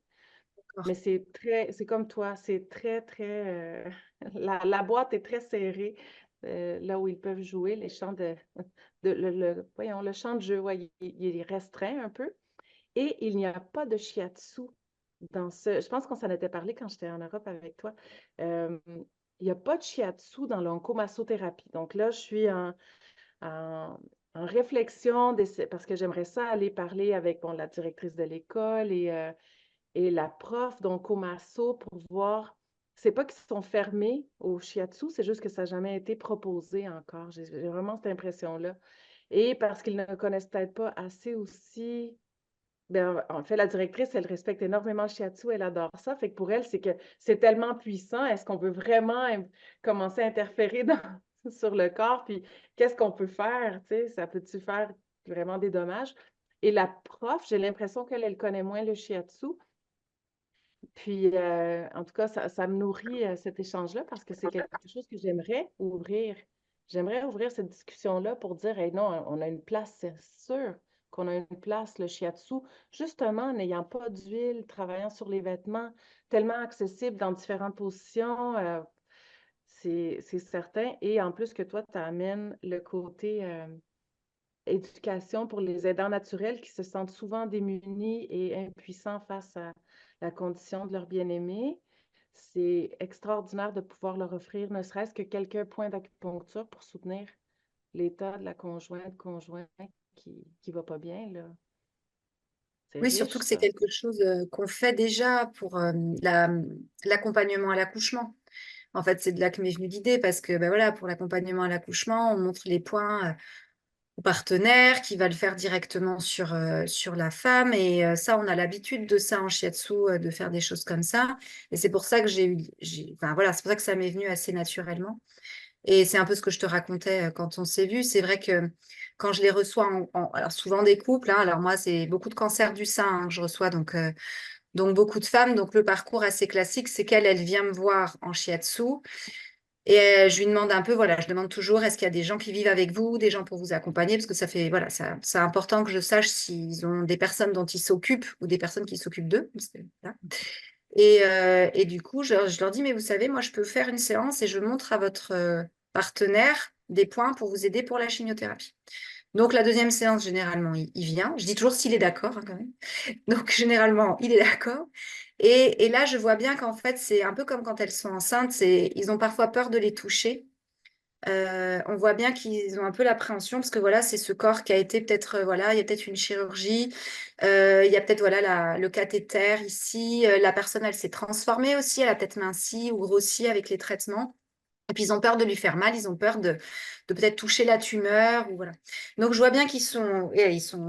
Mais c'est comme toi, c'est très, très... la boîte est très serrée. là où ils peuvent jouer, les champs voyons, le champ de jeu, ouais, il est restreint un peu. Et il n'y a pas de shiatsu dans ce. Je pense qu'on s'en était parlé quand j'étais en Europe avec toi. Euh, il n'y a pas de shiatsu dans l'oncomassothérapie. Donc là, je suis en, en réflexion parce que j'aimerais ça aller parler avec bon, la directrice de l'école et la prof d'oncomasso pour voir. C'est pas qu'ils sont fermés au shiatsu, c'est juste que ça n'a jamais été proposé encore. J'ai vraiment cette impression-là. Et parce qu'ils ne connaissent peut-être pas assez aussi. Ben, en fait, la directrice, elle respecte énormément le shiatsu, elle adore ça. Fait que pour elle, c'est que c'est tellement puissant. Est-ce qu'on veut vraiment commencer à interférer sur le corps? Puis qu'est-ce qu'on peut faire? Tu sais, ça peut-tu faire vraiment des dommages? Et la prof, j'ai l'impression qu'elle, elle connaît moins le shiatsu. Puis, en tout cas, ça me nourrit cet échange-là parce que c'est quelque chose que j'aimerais ouvrir. J'aimerais ouvrir cette discussion-là pour dire, hey, non, on a une place, c'est sûr qu'on a une place, le shiatsu, justement, n'ayant pas d'huile, travaillant sur les vêtements, tellement accessible dans différentes positions, c'est certain. Et en plus que toi, tu amènes le côté éducation pour les aidants naturels qui se sentent souvent démunis et impuissants face à la condition de leur bien-aimé. C'est extraordinaire de pouvoir leur offrir ne serait-ce que quelques points d'acupuncture pour soutenir l'état de la conjoint qui ne va pas bien, là. C'est Oui, surtout riche, que c'est ça. quelque chose qu'on fait déjà pour l'accompagnement à l'accouchement. En fait, c'est de là que m'est venue l'idée parce que ben voilà, pour l'accompagnement à l'accouchement, on montre les points au partenaire qui va le faire directement sur la femme. Et ça, on a l'habitude de ça en shiatsu, de faire des choses comme ça. Et c'est pour ça que enfin, voilà, c'est pour ça que ça m'est venu assez naturellement. Et c'est un peu ce que je te racontais quand on s'est vu. C'est vrai que quand je les reçois, alors souvent des couples, hein, alors moi, c'est beaucoup de cancers du sein hein, que je reçois, donc beaucoup de femmes. Donc le parcours assez classique, c'est qu'elle, elle vient me voir en shiatsu. Et je lui demande un peu, voilà, je demande toujours, est-ce qu'il y a des gens qui vivent avec vous, des gens pour vous accompagner, parce que ça fait, voilà, c'est important que je sache s'ils ont des personnes dont ils s'occupent ou des personnes qui s'occupent d'eux. Voilà. Et du coup, je leur dis, mais vous savez, moi, je peux faire une séance et je montre à votre partenaire des points pour vous aider pour la chimiothérapie. Donc, la deuxième séance, généralement, il vient. Je dis toujours s'il est d'accord, hein, quand même. Donc, généralement, il est d'accord. Et là, je vois bien qu'en fait, c'est un peu comme quand elles sont enceintes, ils ont parfois peur de les toucher. On voit bien qu'ils ont un peu l'appréhension parce que voilà, c'est ce corps qui a été peut-être, voilà, il y a peut-être une chirurgie, il y a peut-être voilà le cathéter ici, la personne, elle s'est transformée aussi, elle a peut-être minci ou grossi avec les traitements. Et puis ils ont peur de lui faire mal, ils ont peur de peut-être toucher la tumeur ou voilà. Donc je vois bien qu'ils sont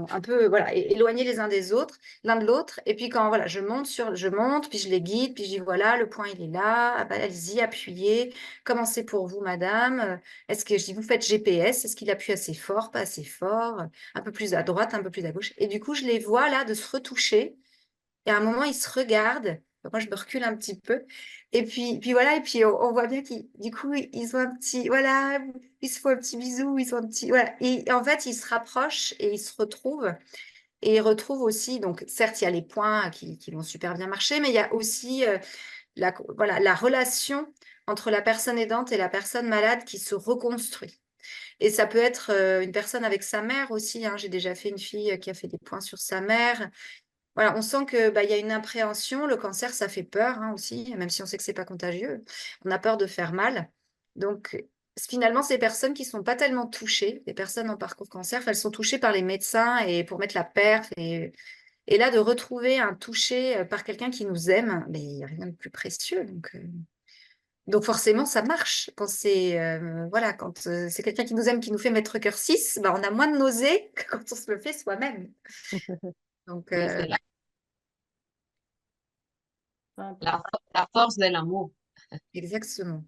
un peu voilà éloignés les uns des autres, l'un de l'autre. Et puis quand voilà, je monte, puis je les guide, puis je dis voilà le point il est là, ah bah, allez-y appuyez. Commencez pour vous madame. Est-ce que je dis vous faites GPS, est-ce qu'il appuie assez fort, pas assez fort, un peu plus à droite, un peu plus à gauche. Et du coup je les vois là de se retoucher. Et à un moment, ils se regardent. Donc, moi, je me recule un petit peu. Et puis voilà, et puis on voit bien qu'ils, du coup, ils ont un petit, voilà, ils se font un petit bisou, ils ont un petit, voilà. Et en fait, ils se rapprochent et ils se retrouvent. Et ils retrouvent aussi, donc certes, il y a les points qui vont super bien marcher, mais il y a aussi voilà, la relation entre la personne aidante et la personne malade qui se reconstruit. Et ça peut être une personne avec sa mère aussi, hein. J'ai déjà fait une fille qui a fait des points sur sa mère. Voilà, on sent que bah, y a une appréhension. Le cancer, ça fait peur hein, aussi, même si on sait que c'est pas contagieux. On a peur de faire mal. Donc, finalement, ces personnes qui sont pas tellement touchées, les personnes en parcours cancer, elles sont touchées par les médecins et pour mettre la perf. Et là, de retrouver un toucher par quelqu'un qui nous aime, mais il n'y a rien de plus précieux. Donc forcément, ça marche. Quand c'est voilà, quand c'est quelqu'un qui nous aime, qui nous fait mettre cœur 6, bah, on a moins de nausées que quand on se le fait soi-même. Donc, Oui, c'est Ah, la force de l'amour. exactement.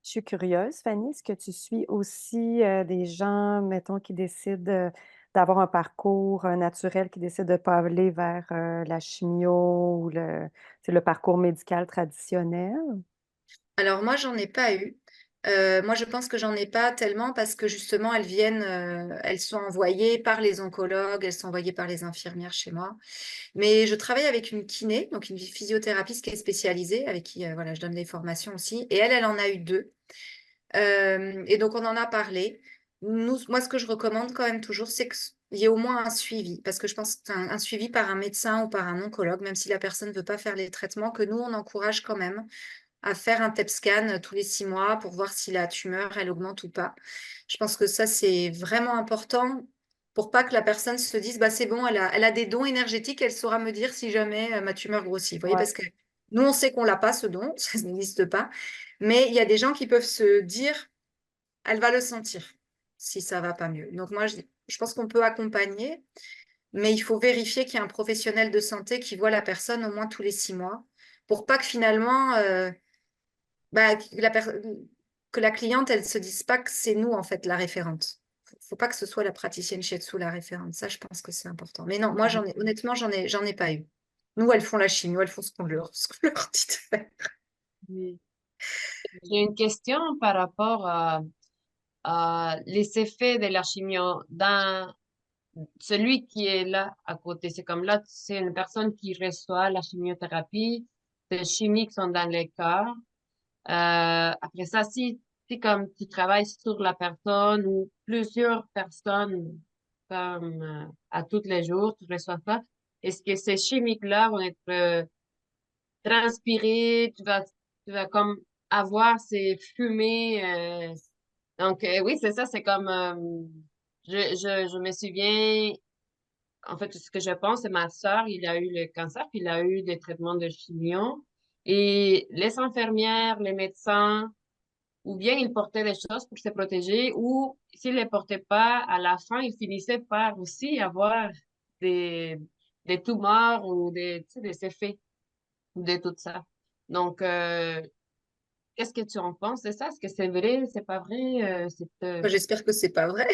Je suis curieuse, Fanny, est-ce que tu suis aussi des gens, mettons, qui décident d'avoir un parcours naturel, qui décident de ne pas aller vers la chimio ou le parcours médical traditionnel? Alors moi, j'en ai pas eu. Moi, je pense que j'en ai pas tellement parce que justement, elles sont envoyées par les oncologues, elles sont envoyées par les infirmières chez moi. Mais je travaille avec une kiné, donc une physiothérapeute qui est spécialisée, avec qui voilà, je donne les formations aussi. Et elle en a eu deux. Et donc, on en a parlé. Moi, ce que je recommande quand même toujours, c'est qu'il y ait au moins un suivi. Parce que je pense qu'un suivi par un médecin ou par un oncologue, même si la personne ne veut pas faire les traitements, que nous, on encourage quand même à faire un TEP scan tous les 6 mois pour voir si la tumeur, elle augmente ou pas. Je pense que ça, c'est vraiment important pour pas que la personne se dise, bah, c'est bon, elle a des dons énergétiques, elle saura me dire si jamais ma tumeur grossit. Vous voyez, Ouais. parce que nous, on sait qu'on l'a pas, ce don, ça n'existe pas. Mais il y a des gens qui peuvent se dire, elle va le sentir si ça va pas mieux. Donc moi, je pense qu'on peut accompagner, mais il faut vérifier qu'il y a un professionnel de santé qui voit la personne au moins tous les 6 mois pour pas que finalement, bah, que la cliente, elle se dise pas que c'est nous, en fait, la référente. Faut pas que ce soit la praticienne shiatsu la référente. Ça, je pense que c'est important. Mais non, moi, honnêtement, j'en ai pas eu. Nous, elles font la chimio, elles font ce qu'on leur dit de faire. Oui. J'ai une question par rapport à les effets de la chimio dans celui qui est là à côté. C'est comme là, c'est une personne qui reçoit la chimiothérapie, les chimiques sont dans le corps. Après ça, si comme tu travailles sur la personne ou plusieurs personnes comme à tous les jours, tu reçois ça, est-ce que ces chimiques-là vont être transpirées, tu vas comme avoir ces fumées. Donc, oui, c'est ça, c'est comme, je me souviens, en fait, ce que je pense, c'est ma sœur, il a eu le cancer, puis il a eu des traitements de chimio. Et les infirmières, les médecins, ou bien ils portaient des choses pour se protéger, ou s'ils ne les portaient pas, à la fin, ils finissaient par aussi avoir des, des tumeurs ou tu sais, des effets de tout ça. Donc, qu'est-ce que tu en penses de ça? Est-ce que c'est vrai, c'est pas vrai? J'espère que c'est pas vrai.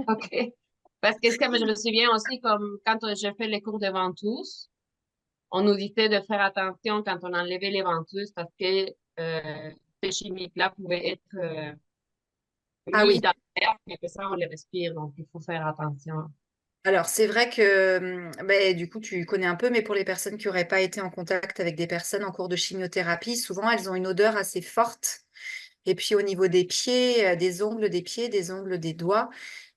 OK. Parce que comme je me souviens aussi, comme quand j'ai fait les cours de ventouse, on nous disait de faire attention quand on enlevait les ventouses parce que ces chimiques-là pouvaient être Ah mis oui. dans l'air et que ça, on les respire. Donc, il faut faire attention. Alors, c'est vrai que ben, du coup, tu connais un peu, mais pour les personnes qui n'auraient pas été en contact avec des personnes en cours de chimiothérapie, souvent, elles ont une odeur assez forte. Et puis, au niveau des pieds, des ongles des pieds, des ongles des doigts,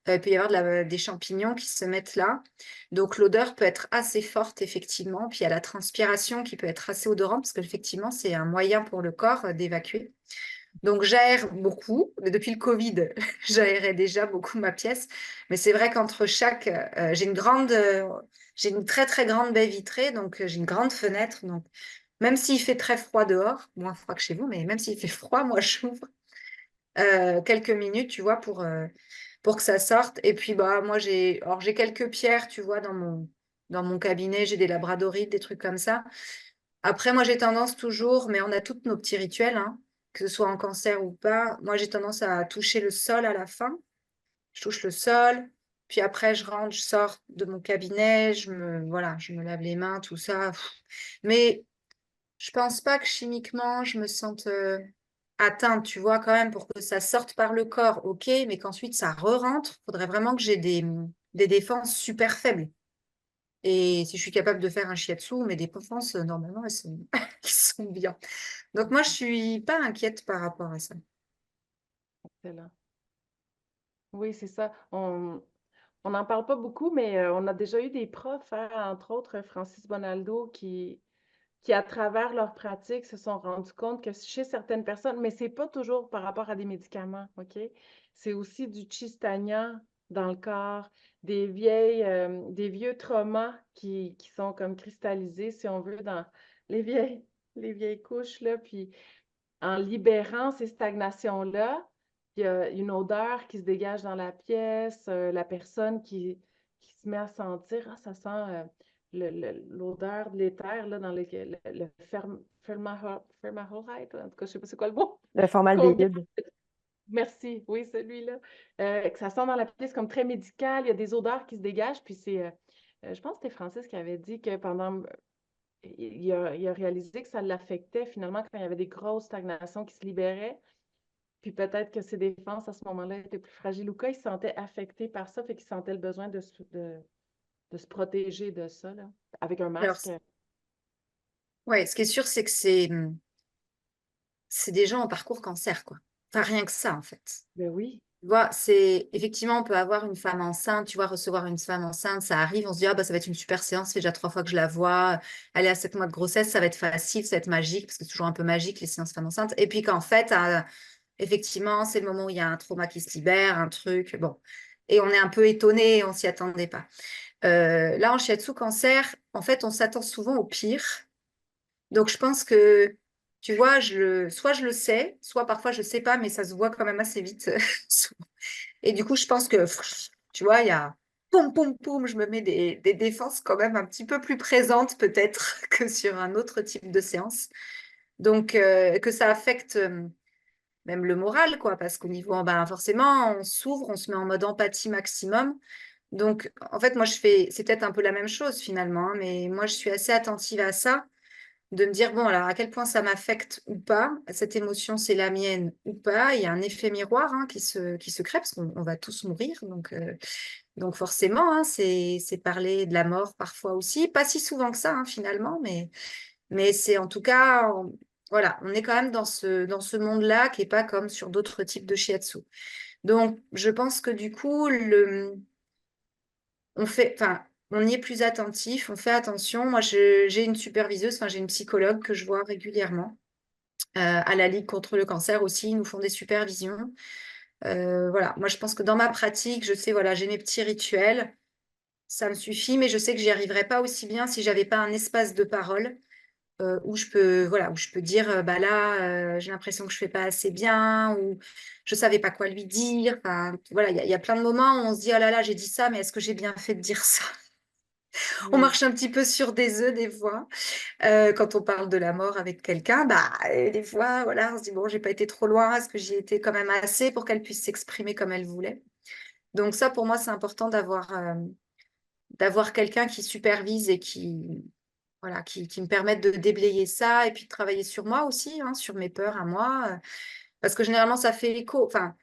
il peut y avoir des champignons qui se mettent là. Donc, l'odeur peut être assez forte, effectivement. Puis, il y a la transpiration qui peut être assez odorante, parce qu'effectivement, c'est un moyen pour le corps d'évacuer. Donc, j'aère beaucoup. Depuis le Covid, j'aérais déjà beaucoup ma pièce. Mais c'est vrai qu'entre chaque... j'ai une très, très grande baie vitrée. Donc, j'ai une grande fenêtre. Donc, même s'il fait très froid dehors, moins froid que chez vous, mais même s'il fait froid, moi, j'ouvre quelques minutes, tu vois, pour que ça sorte. Et puis, bah, moi, j'ai quelques pierres, tu vois, dans mon cabinet. J'ai des labradorites, des trucs comme ça. Après, moi, j'ai tendance toujours, mais on a tous nos petits rituels, hein, que ce soit en cancer ou pas. Moi, j'ai tendance à toucher le sol à la fin. Je touche le sol, puis après, je rentre, je sors de mon cabinet, voilà, je me lave les mains, tout ça. Mais je pense pas que chimiquement, je me sente atteinte, tu vois, quand même, pour que ça sorte par le corps, ok, mais qu'ensuite ça re-rentre, il faudrait vraiment que j'ai des défenses super faibles. Et si je suis capable de faire un shiatsu, mes défenses, normalement, elles sont bien. Donc moi, je suis pas inquiète par rapport à ça. Excellent. Oui, c'est ça. On n'en parle pas beaucoup, mais on a déjà eu des profs, hein, entre autres Francis Bonaldo, qui, à travers leur pratique, se sont rendus compte que chez certaines personnes, mais c'est pas toujours par rapport à des médicaments, OK? C'est aussi du chistagna dans le corps, des vieux traumas qui sont comme cristallisés, si on veut, dans les vieilles, les vieilles couches, là, puis en libérant ces stagnations-là, il y a une odeur qui se dégage dans la pièce, la personne qui se met à sentir, ah, ça sent l'odeur de l'éther là, dans le formaldehyde, en tout cas, je sais pas c'est quoi le mot. Le Combien? formaldéhyde. Merci, oui, celui-là. Que ça sent dans la pièce comme très médical, il y a des odeurs qui se dégagent, puis je pense que c'était Francis qui avait dit que pendant il a réalisé que ça l'affectait finalement quand il y avait des grosses stagnations qui se libéraient. Puis peut-être que ses défenses à ce moment-là étaient plus fragiles ou quoi, il se sentait affecté par ça, fait qu'il sentait le besoin de se protéger de ça, là, avec un Alors, masque. ouais, ce qui est sûr, c'est que c'est des gens en parcours cancer, quoi. Enfin, rien que ça, en fait. Ben oui. Tu vois, c'est effectivement, on peut avoir une femme enceinte, tu vois, recevoir une femme enceinte, ça arrive, on se dit, ah bah ça va être une super séance, ça fait déjà 3 fois que je la vois, elle est à 7 mois de grossesse, ça va être facile, ça va être magique, parce que c'est toujours un peu magique, les séances femmes enceintes. Et puis qu'en fait, effectivement, c'est le moment où il y a un trauma qui se libère, un truc, bon. Et on est un peu étonné, on s'y attendait pas. Là, en shiatsu cancer, en fait, on s'attend souvent au pire. Donc, je pense que, tu vois, soit je le sais, soit parfois je ne sais pas, mais ça se voit quand même assez vite. Souvent. Et du coup, je pense que, tu vois, il y a poum, poum, poum, je me mets des défenses quand même un petit peu plus présentes peut-être que sur un autre type de séance. Donc, que ça affecte même le moral, quoi, parce qu'au niveau, ben, forcément, on s'ouvre, on se met en mode empathie maximum. Donc, en fait, moi, c'est peut-être un peu la même chose finalement, hein, mais moi, je suis assez attentive à ça de me dire, bon, alors à quel point ça m'affecte ou pas, cette émotion, c'est la mienne ou pas. Il y a un effet miroir qui se crée parce qu'on va tous mourir. Donc forcément, hein, c'est parler de la mort parfois aussi. Pas si souvent que ça, hein, finalement, mais c'est en tout cas, voilà, on est quand même dans ce monde-là qui n'est pas comme sur d'autres types de shiatsu. Donc, je pense que du coup, on y est plus attentif, on fait attention. Moi, j'ai une superviseuse, enfin, j'ai une psychologue que je vois régulièrement. À la Ligue contre le cancer aussi, ils nous font des supervisions. Voilà, moi, je pense que dans ma pratique, je sais, voilà, j'ai mes petits rituels, ça me suffit, mais je sais que j'y arriverais pas aussi bien si j'avais pas un espace de parole où je peux, voilà, où je peux dire, bah là, j'ai l'impression que je fais pas assez bien, ou je savais pas quoi lui dire. Enfin, voilà, il y a plein de moments où on se dit, oh là là, j'ai dit ça, mais est-ce que j'ai bien fait de dire ça? On Oui. marche un petit peu sur des œufs des fois. Quand on parle de la mort avec quelqu'un, bah, des fois, voilà, on se dit, bon, j'ai pas été trop loin, est-ce que j'y étais quand même assez pour qu'elle puisse s'exprimer comme elle voulait? Donc ça, pour moi, c'est important d'avoir quelqu'un qui supervise et voilà, qui me permette de déblayer ça et puis de travailler sur moi aussi, hein, sur mes peurs à moi. Parce que généralement, ça fait écho, enfin,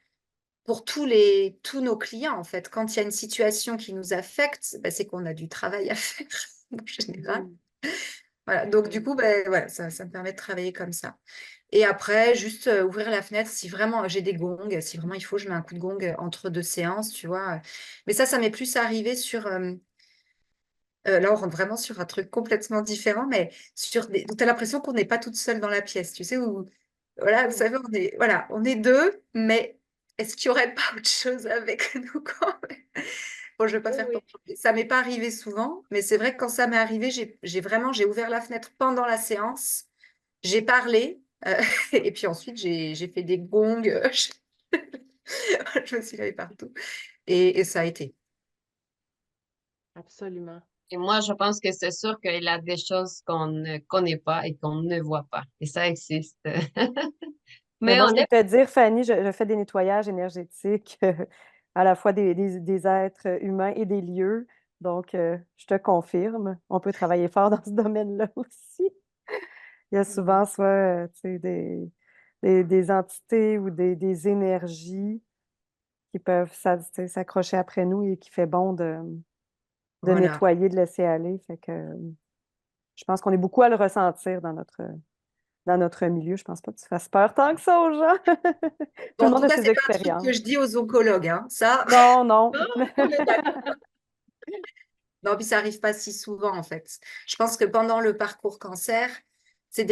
pour tous nos clients, en fait. Quand il y a une situation qui nous affecte, bah, c'est qu'on a du travail à faire, en général. Mhm. Voilà, donc du Oui. coup, ben, voilà, ça me permet de travailler comme ça. Et après, juste ouvrir la fenêtre si vraiment j'ai des gongs, si vraiment il faut, je mets un coup de gong entre 2 séances, tu vois. Mais ça m'est plus arrivé sur... là, on rentre vraiment sur un truc complètement différent, mais où tu as l'impression qu'on n'est pas toute seule dans la pièce, tu sais, où, voilà, vous Oui. savez, on est deux, mais est-ce qu'il n'y aurait pas autre chose avec nous quand même? Bon, je ne vais pas Oui, faire oui. pencher. Ça m'est pas arrivé souvent, mais c'est vrai que quand ça m'est arrivé, j'ai ouvert la fenêtre pendant la séance, j'ai parlé, et puis ensuite, j'ai fait des gongs, je me suis levée partout, et ça a été. Absolument. Et moi, je pense que c'est sûr qu'il y a des choses qu'on ne connaît pas et qu'on ne voit pas. Et ça existe. Mais Mais moi, on je peux est, te dire, Fanny, je fais des nettoyages énergétiques à la fois des êtres humains et des lieux. Donc, je te confirme, on peut travailler fort dans ce domaine-là aussi. Il y a Mhm. souvent soit tu sais, des entités ou des énergies qui peuvent tu sais, s'accrocher après nous et qui fait bon de Voilà. nettoyer, de laisser aller. Fait que je pense qu'on est beaucoup à le ressentir dans notre milieu. Je pense pas que tu fasses peur tant que ça aux gens. Tout Bon, le en monde tout a cas, ses c'est pas un truc que expériences. je dis aux oncologues, hein. Ça, Non, non. Non, on est d'accord. non, puis ça arrive pas si souvent, en fait. Je pense que pendant le parcours cancer, il y a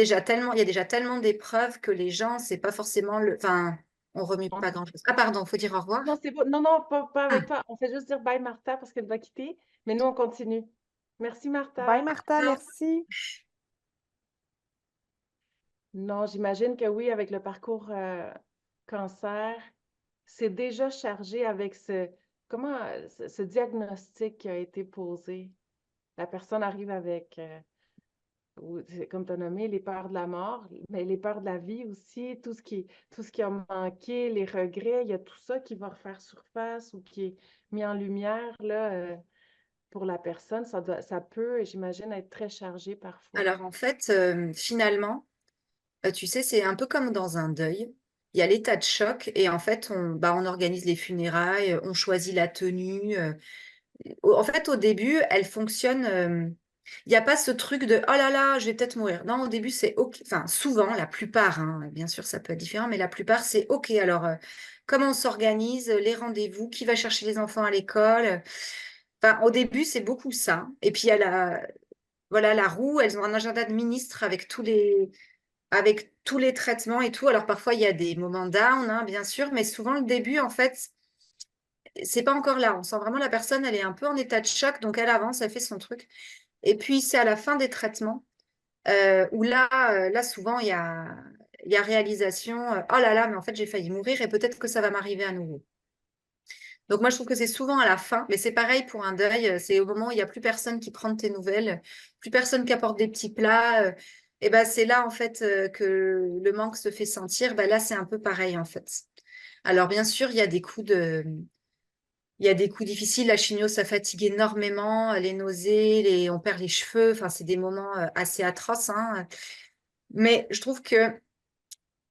déjà tellement d'épreuves que les gens, c'est pas forcément enfin, on remue pas grand-chose. Ah, pardon, faut dire au revoir. Non, c'est bon. Non, non, pas Ah, avec toi. On fait juste dire bye Martha parce qu'elle va quitter. Mais nous, on continue. Merci Bye, Martha. Martha, merci. Non, j'imagine que oui, avec le parcours cancer, c'est déjà chargé avec ce diagnostic qui a été posé. La personne arrive avec, comme tu as nommé, les peurs de la mort, mais les peurs de la vie aussi, tout ce qui a manqué, les regrets, il y a tout ça qui va refaire surface ou qui est mis en lumière là, pour la personne. Ça peut, j'imagine, être très chargé parfois. alors en fait, finalement, tu sais, c'est un peu comme dans un deuil. Il y a l'état de choc et en fait, on organise les funérailles, on choisit la tenue. En fait, au début, elle fonctionne. Il n'y a pas ce truc de « Oh là là, je vais peut-être mourir ». Non, au début, c'est OK. Enfin, souvent, la plupart, hein, bien sûr, ça peut être différent, mais la plupart, c'est OK. Alors, comment on s'organise, les rendez-vous, qui va chercher les enfants à l'école. Enfin, au début, c'est beaucoup ça. Et puis, il y a voilà, la roue, elles ont un agenda de ministre avec tous les traitements et tout. Alors, parfois, il y a des moments down, hein, bien sûr, mais souvent, le début, en fait, c'est pas encore là. On sent vraiment la personne, elle est un peu en état de choc, donc elle avance, elle fait son truc. Et puis, c'est à la fin des traitements où là, souvent, il y a réalisation, oh là là, mais en fait, j'ai failli mourir et peut-être que ça va m'arriver à nouveau. Donc, moi, je trouve que c'est souvent à la fin, mais c'est pareil pour un deuil, c'est au moment où il n'y a plus personne qui prend de tes nouvelles, plus personne qui apporte des petits plats. Et ben, c'est là, en fait, que le manque se fait sentir. Ben, là, c'est un peu pareil, en fait. Alors, bien sûr, il y a des coups difficiles. La chimio, ça fatigue énormément, les nausées, on perd les cheveux. Enfin, c'est des moments assez atroces, hein. Mais je trouve que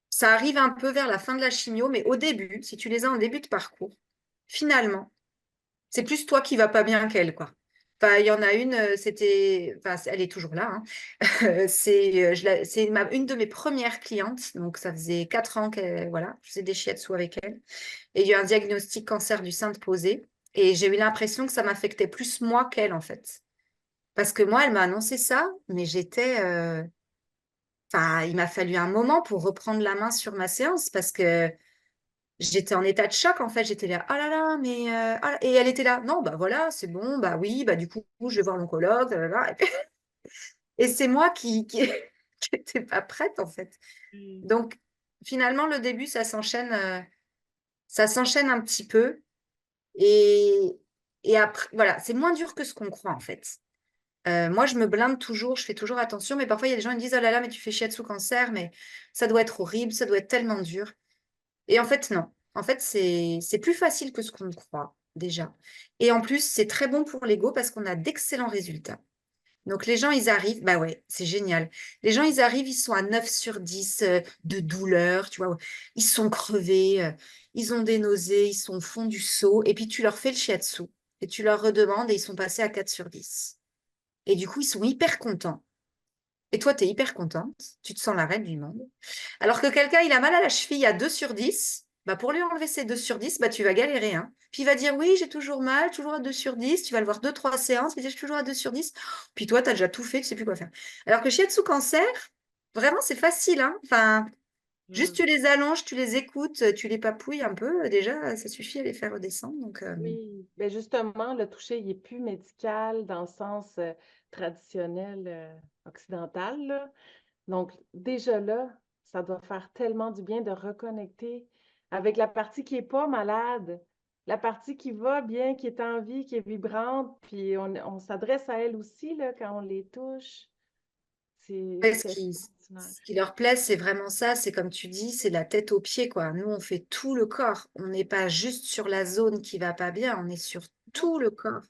ça arrive un peu vers la fin de la chimio, mais au début, si tu les as en début de parcours, finalement, c'est plus toi qui vas pas bien qu'elle, quoi. Enfin, il y en a une, enfin, elle est toujours là, hein. C'est une de mes premières clientes, donc ça faisait 4 ans qu'elle, voilà, je faisais des shiatsu avec elle. Et il y a eu un diagnostic cancer du sein de posé. Et j'ai eu l'impression que ça m'affectait plus moi qu'elle, en fait. Parce que moi, elle m'a annoncé ça, mais enfin, il m'a fallu un moment pour reprendre la main sur ma séance parce que j'étais en état de choc, en fait. J'étais là, oh là là, mais... ah là. Et elle était là, non, bah voilà, c'est bon, bah oui, bah du coup, je vais voir l'oncologue, blablabla. Et c'est moi qui était pas prête, en fait. Donc, finalement, le début, ça s'enchaîne un petit peu. Et, et après, voilà, c'est moins dur que ce qu'on croit, en fait. Moi, je me blinde toujours, je fais toujours attention, mais parfois, il y a des gens qui me disent, oh là là, mais tu fais shiatsu cancer, mais ça doit être horrible, ça doit être tellement dur. Et en fait, non. En fait, c'est plus facile que ce qu'on croit, déjà. Et en plus, c'est très bon pour l'ego parce qu'on a d'excellents résultats. Donc, les gens, ils arrivent, bah ouais, c'est génial. Les gens, ils arrivent, ils sont à 9 sur 10 de douleur, tu vois. Ils sont crevés, ils ont des nausées, ils sont au fond du seau. Et puis, tu leur fais le shiatsu et tu leur redemandes et ils sont passés à 4 sur 10. Et du coup, ils sont hyper contents. Et toi, tu es hyper contente. Tu te sens la reine du monde. Alors que quelqu'un, il a mal à la cheville à 2 sur 10, bah pour lui enlever ses 2 sur 10, bah tu vas galérer, hein. Puis il va dire, oui, j'ai toujours mal, toujours à 2 sur 10. Tu vas le voir 2, 3 séances, il va dire, je suis toujours à 2 sur 10. Puis toi, tu as déjà tout fait, tu sais plus quoi faire. Alors que shiatsu cancer, vraiment, c'est facile, hein. Enfin, juste tu les allonges, tu les écoutes, tu les papouilles un peu. Déjà, ça suffit à les faire redescendre. Donc, Oui, ben justement, le toucher, il n'est plus médical dans le sens traditionnel occidental, là. Donc, déjà là, ça doit faire tellement du bien de reconnecter avec la partie qui n'est pas malade, la partie qui va bien, qui est en vie, qui est vibrante, puis on s'adresse à elle aussi là, quand on les touche. ouais, C'est extraordinaire. ce qui leur plaît, c'est vraiment ça. C'est comme tu dis, c'est la tête aux pieds, quoi. Nous, on fait tout le corps. On n'est pas juste sur la zone qui va pas bien, on est sur tout le corps.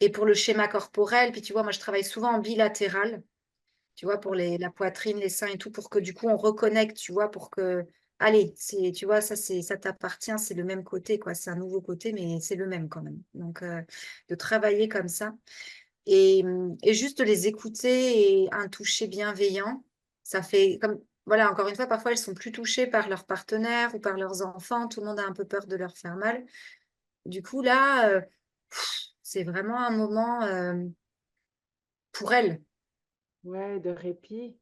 Et pour le schéma corporel, puis tu vois, moi, je travaille souvent en bilatéral, tu vois, pour la poitrine, les seins et tout, pour que du coup, on reconnecte, tu vois, pour que, allez, tu vois, ça t'appartient, c'est le même côté, quoi. C'est un nouveau côté, mais c'est le même quand même. Donc, de travailler comme ça. Et juste de les écouter et un toucher bienveillant, ça fait comme, voilà, encore une fois, parfois elles sont plus touchées par leur partenaire ou par leurs enfants, tout le monde a un peu peur de leur faire mal. Du coup, là, c'est vraiment un moment pour elles. Ouais, de répit,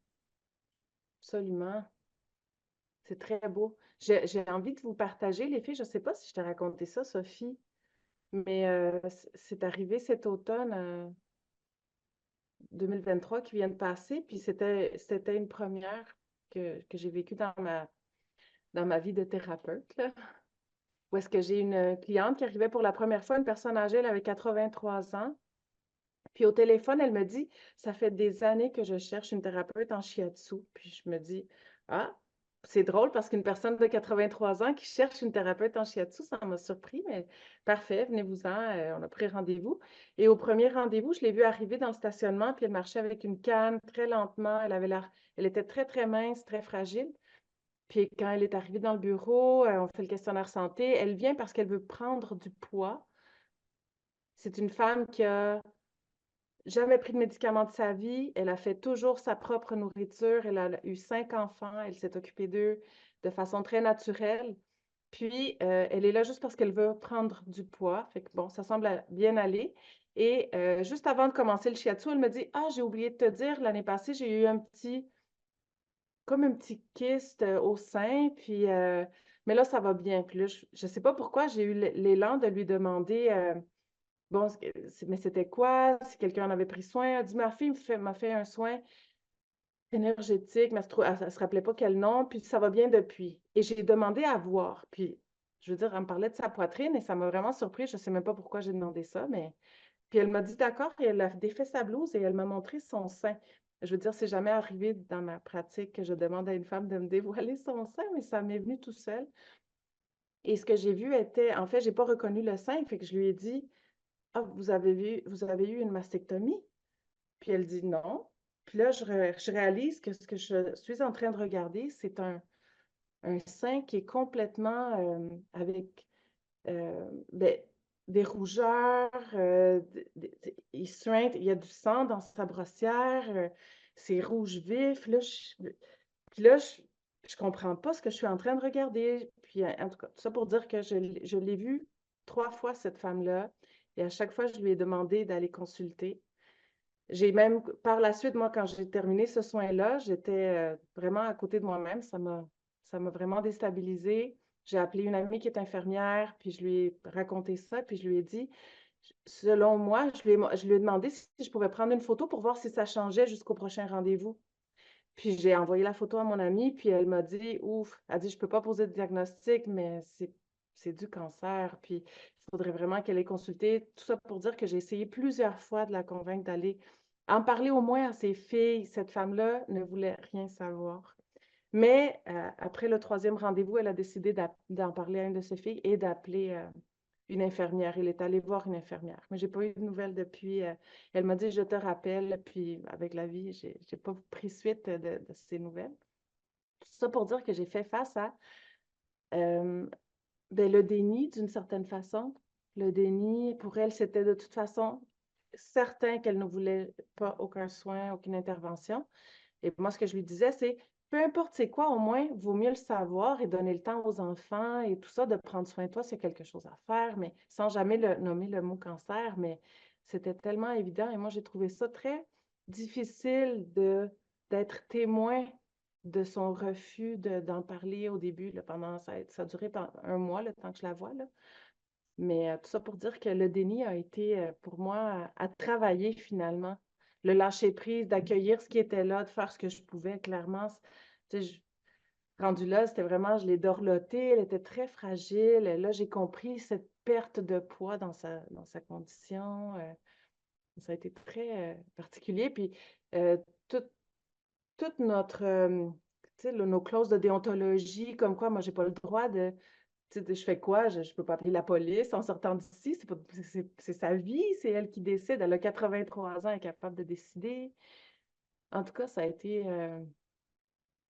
absolument. C'est très beau. J'ai envie de vous partager, les filles. Je ne sais pas si je t'ai raconté ça, Sophie, mais c'est arrivé cet automne 2023 qui vient de passer, puis c'était une première que j'ai vécue dans ma vie de thérapeute, là, où est-ce que j'ai une cliente qui arrivait pour la première fois, une personne âgée, elle avait 83 ans, puis au téléphone, elle me dit, ça fait des années que je cherche une thérapeute en shiatsu. Puis je me dis, ah, c'est drôle parce qu'une personne de 83 ans qui cherche une thérapeute en shiatsu, ça m'a surpris, mais parfait, venez-vous-en, on a pris rendez-vous. Et au premier rendez-vous, je l'ai vue arriver dans le stationnement, puis elle marchait avec une canne très lentement. Elle était très, très mince, très fragile. Puis quand elle est arrivée dans le bureau, on fait le questionnaire santé. Elle vient parce qu'elle veut prendre du poids. C'est une femme qui a jamais pris de médicaments de sa vie. Elle a fait toujours sa propre nourriture. Elle a eu 5 enfants. Elle s'est occupée d'eux de façon très naturelle. Puis, elle est là juste parce qu'elle veut prendre du poids. Fait que bon, ça semble bien aller. Et juste avant de commencer le shiatsu, elle me dit, ah, j'ai oublié de te dire, l'année passée, j'ai eu comme un petit kyste au sein. Puis, mais là, ça va bien. Puis là, je sais pas pourquoi, j'ai eu l'élan de lui demander, bon, mais c'était quoi? Si quelqu'un en avait pris soin. Elle dit, ma fille m'a fait un soin énergétique, mais elle se rappelait pas quel nom, puis ça va bien depuis. Et j'ai demandé à voir. Puis, je veux dire, elle me parlait de sa poitrine et ça m'a vraiment surpris. Je sais même pas pourquoi j'ai demandé ça, mais. Puis elle m'a dit d'accord, et elle a défait sa blouse et elle m'a montré son sein. Je veux dire, c'est jamais arrivé dans ma pratique que je demande à une femme de me dévoiler son sein, mais ça m'est venu tout seul. Et ce que j'ai vu était, en fait, j'ai pas reconnu le sein, fait que je lui ai dit, ah, vous avez eu une mastectomie? Puis elle dit non. Puis là, je réalise que ce que je suis en train de regarder, c'est un sein qui est complètement avec ben, des rougeurs, il suinte, il y a du sang dans sa brossière, c'est rouge vif. Puis là, je comprends pas ce que je suis en train de regarder. Puis en tout cas, tout ça pour dire que je l'ai vue 3 fois, cette femme-là, et à chaque fois, je lui ai demandé d'aller consulter. J'ai même, par la suite, moi, quand j'ai terminé ce soin-là, j'étais vraiment à côté de moi-même. Ça m'a vraiment déstabilisée. J'ai appelé une amie qui est infirmière, puis je lui ai raconté ça, puis je lui ai dit, selon moi, je lui ai demandé si je pouvais prendre une photo pour voir si ça changeait jusqu'au prochain rendez-vous. Puis j'ai envoyé la photo à mon amie, puis elle m'a dit, ouf, elle dit, je peux pas poser de diagnostic, mais c'est du cancer, puis il faudrait vraiment qu'elle ait consulté. Tout ça pour dire que j'ai essayé plusieurs fois de la convaincre d'aller en parler au moins à ses filles. Cette femme-là ne voulait rien savoir. Mais après le 3e rendez-vous, elle a décidé d'en parler à une de ses filles et d'appeler une infirmière. Elle est allée voir une infirmière. Mais j'ai pas eu de nouvelles depuis. Elle m'a dit, je te rappelle. Puis avec la vie, j'ai pas pris suite de ces nouvelles. Tout ça pour dire que j'ai fait face à euh, ben, le déni d'une certaine façon. Le déni, pour elle, c'était de toute façon certain qu'elle ne voulait pas aucun soin, aucune intervention. Et moi, ce que je lui disais, c'est peu importe c'est quoi, au moins, vaut mieux le savoir et donner le temps aux enfants et tout ça, de prendre soin de toi s'il y a quelque chose à faire, mais sans jamais nommer le mot cancer. Mais c'était tellement évident et moi, j'ai trouvé ça très difficile d'être témoin de son refus d'en parler au début. Là, ça a duré pendant un mois, le temps que je la vois. Là. Mais tout ça pour dire que le déni a été pour moi à travailler finalement. Le lâcher prise, d'accueillir ce qui était là, de faire ce que je pouvais, clairement. Tu sais, rendu là, c'était vraiment, je l'ai dorlotée, elle était très fragile. Là, j'ai compris cette perte de poids dans sa condition. Ça a été très particulier. Puis, euh, tout- toute notre, tu sais, nos clauses de déontologie, comme quoi, moi, j'ai pas le droit de, tu sais, je fais quoi? Je ne peux pas appeler la police en sortant d'ici. C'est sa vie, c'est elle qui décide. Elle a 83 ans, elle est capable de décider. En tout cas, ça a été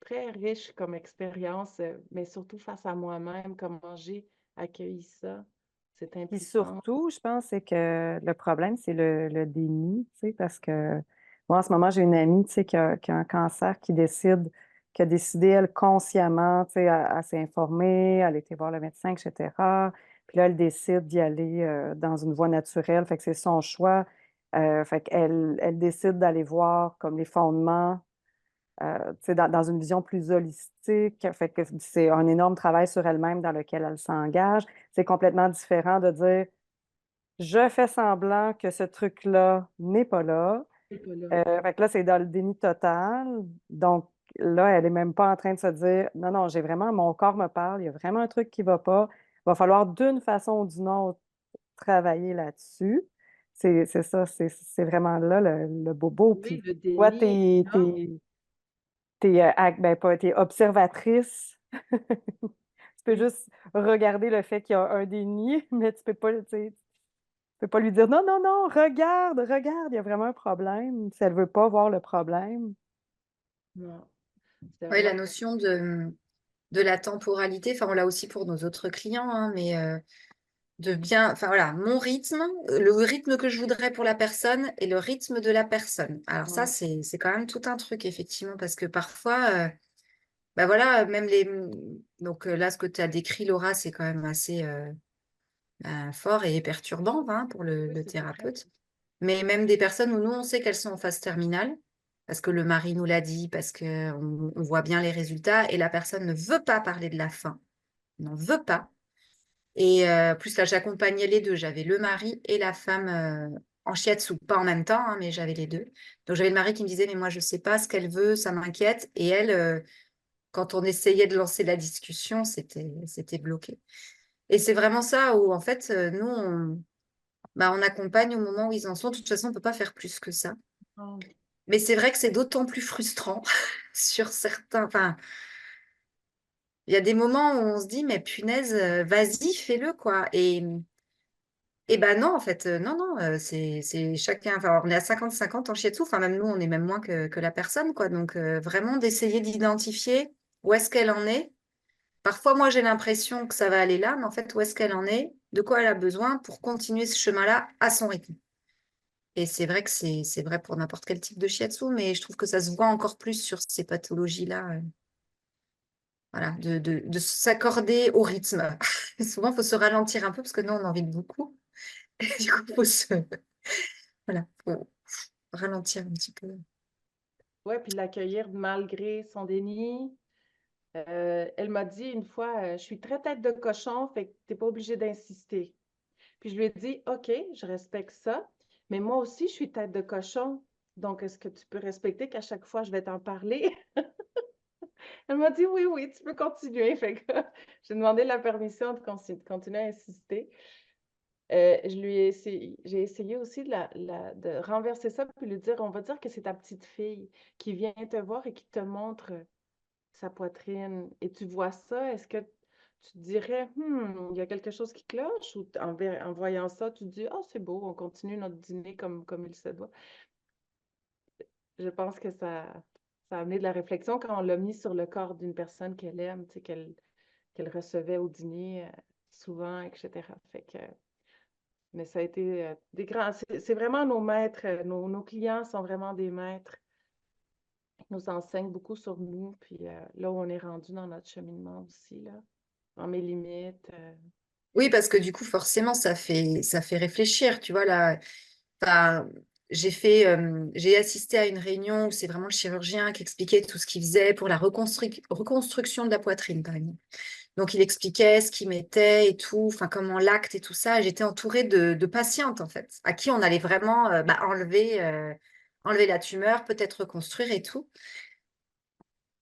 très riche comme expérience, mais surtout face à moi-même, comment j'ai accueilli ça, cette Puis impuissance. surtout, je pense c'est que le problème, c'est le déni, tu sais, parce que moi, en ce moment, j'ai une amie, tu sais, qui a un cancer, qui a décidé, elle, consciemment, tu sais, à s'informer, elle a été voir le médecin, etc. Puis là, elle décide d'y aller dans une voie naturelle, fait que c'est son choix. Fait qu'elle décide d'aller voir comme les fondements tu sais, dans une vision plus holistique. Fait que c'est un énorme travail sur elle-même dans lequel elle s'engage. C'est complètement différent de dire je fais semblant que ce truc-là n'est pas là. C'est pas là. Fait que là, c'est dans le déni total. Donc là, elle n'est même pas en train de se dire non, non, j'ai vraiment, mon corps me parle, il y a vraiment un truc qui ne va pas. Il va falloir d'une façon ou d'une autre travailler là-dessus. C'est ça, c'est vraiment là le bobo. Oui, Puis le toi, déni est énorme. ben, pas, t'es observatrice. Tu peux Oui. juste regarder le fait qu'il y a un déni, mais tu peux pas, tu sais, tu peux pas lui dire non, non, non, regarde, regarde, il y a vraiment un problème. Si elle veut pas voir le problème. Non, c'était Oui, vraiment la notion de la temporalité, enfin, on l'a aussi pour nos autres clients, hein, mais enfin voilà, mon rythme, le rythme que je voudrais pour la personne et le rythme de la personne. Alors ça, Ouais. c'est quand même tout un truc, effectivement, parce que parfois, bah voilà, même les... Donc là, ce que tu as décrit, Laura, c'est quand même assez fort et perturbant hein, pour Oui, le c'était très. thérapeute. Mais même des personnes où nous, on sait qu'elles sont en phase terminale, parce que le mari nous l'a dit, parce qu'on on voit bien les résultats, et la personne ne veut pas parler de la fin, n'en veut pas. Et plus là, j'accompagnais les deux. J'avais le mari et la femme en shiatsu, pas en même temps, hein, mais j'avais les deux. Donc j'avais le mari qui me disait, mais moi, je ne sais pas ce qu'elle veut, ça m'inquiète. Et elle, quand on essayait de lancer la discussion, c'était bloqué. Et c'est vraiment ça où, en fait, nous, on accompagne au moment où ils en sont. De toute façon, on ne peut pas faire plus que ça. Oh. Mais c'est vrai que c'est d'autant plus frustrant sur certains. Enfin, il y a des moments où on se dit, mais punaise, vas-y, fais-le, quoi. Et ben non, en fait, non, non, c'est chacun. Enfin, on est à 50-50 en shiatsu. Enfin, même nous, on est même moins que la personne, quoi. Donc, vraiment d'essayer d'identifier où est-ce qu'elle en est. Parfois, moi, j'ai l'impression que ça va aller là, mais en fait, où est-ce qu'elle en est, de quoi elle a besoin pour continuer ce chemin-là à son rythme. Et c'est vrai que c'est vrai pour n'importe quel type de shiatsu, mais je trouve que ça se voit encore plus sur ces pathologies-là. Voilà, de s'accorder au rythme. Souvent, il faut se ralentir un peu parce que nous, on en vit beaucoup. Et du coup, voilà, faut ralentir un petit peu. Ouais, puis l'accueillir malgré son déni. Elle m'a dit une fois, je suis très tête de cochon, fait que t'es pas obligé d'insister. Puis je lui ai dit, OK, je respecte ça, mais moi aussi, je suis tête de cochon. Donc, est-ce que tu peux respecter qu'à chaque fois, je vais t'en parler? Elle m'a dit, oui, oui, tu peux continuer. Fait que j'ai demandé la permission de continuer à insister. J'ai essayé aussi de renverser ça, puis lui dire, on va dire que c'est ta petite fille qui vient te voir et qui te montre sa poitrine. Et tu vois ça, est-ce que tu te dirais, il y a quelque chose qui cloche? Ou en voyant ça, tu te dis, oh, c'est beau, on continue notre dîner comme il se doit. Je pense que ça a amené de la réflexion quand on l'a mis sur le corps d'une personne qu'elle aime, tu sais, qu'elle recevait au dîner souvent, etc. Fait que, mais ça a été des grands. C'est vraiment nos maîtres, nos clients sont vraiment des maîtres. Ils nous enseignent beaucoup sur nous, puis là où on est rendu dans notre cheminement aussi, là, dans mes limites. Oui, parce que du coup, forcément, ça fait réfléchir. Tu vois, là, enfin, j'ai assisté à une réunion où c'est vraiment le chirurgien qui expliquait tout ce qu'il faisait pour la reconstruction de la poitrine, par exemple. Donc, il expliquait ce qu'il mettait et tout, enfin, comment l'acte et tout ça. Et j'étais entourée de patientes, en fait, à qui on allait vraiment enlever la tumeur, peut-être reconstruire et tout.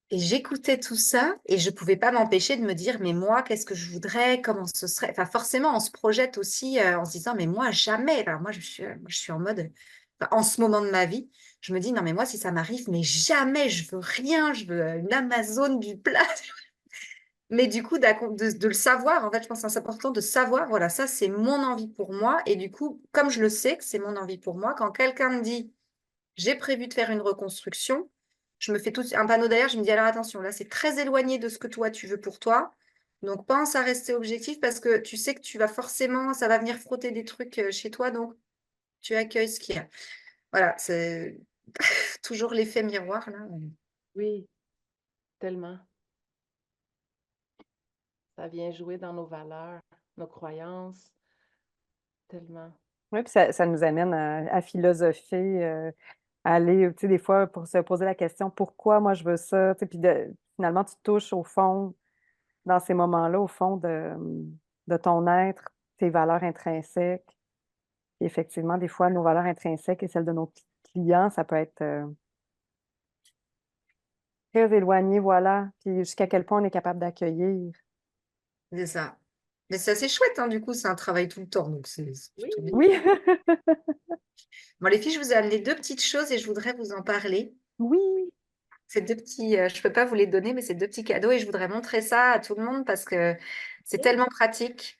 Et j'écoutais tout ça et je ne pouvais pas m'empêcher de me dire, mais moi, qu'est-ce que je voudrais, comment ce serait. Enfin, forcément, on se projette aussi en se disant, mais moi, jamais. Alors, moi, je suis en mode, enfin, en ce moment de ma vie, je me dis, non, mais moi, si ça m'arrive, mais jamais, je veux rien, je veux une Amazon du plat. Mais du coup, de le savoir, en fait, je pense que c'est important de savoir, voilà, ça, c'est mon envie pour moi. Et du coup, comme je le sais que c'est mon envie pour moi, quand quelqu'un me dit, j'ai prévu de faire une reconstruction, je me fais tout un panneau derrière, je me dis, alors attention, là, c'est très éloigné de ce que toi, tu veux pour toi. Donc, pense à rester objectif parce que tu sais que tu vas forcément, ça va venir frotter des trucs chez toi, donc tu accueilles ce qu'il y a. Voilà, c'est toujours l'effet miroir, là. Oui, tellement. Ça vient jouer dans nos valeurs, nos croyances, tellement. Oui, puis ça nous amène à philosopher, à aller, tu sais, des fois, pour se poser la question, pourquoi moi je veux ça? Tu sais, puis finalement, tu touches au fond, dans ces moments-là, au fond de ton être, tes valeurs intrinsèques. Et effectivement, des fois, nos valeurs intrinsèques et celles de nos clients, ça peut être très éloigné, voilà. Puis jusqu'à quel point on est capable d'accueillir. C'est ça. Mais c'est assez chouette, hein, du coup, c'est un travail tout le temps, donc c'est Oui, plutôt bien. Oui, Bon, les filles, je vous ai amené deux petites choses et je voudrais vous en parler. oui, Ces deux petits, je ne peux pas vous les donner, mais c'est deux petits cadeaux et je voudrais montrer ça à tout le monde parce que c'est tellement pratique.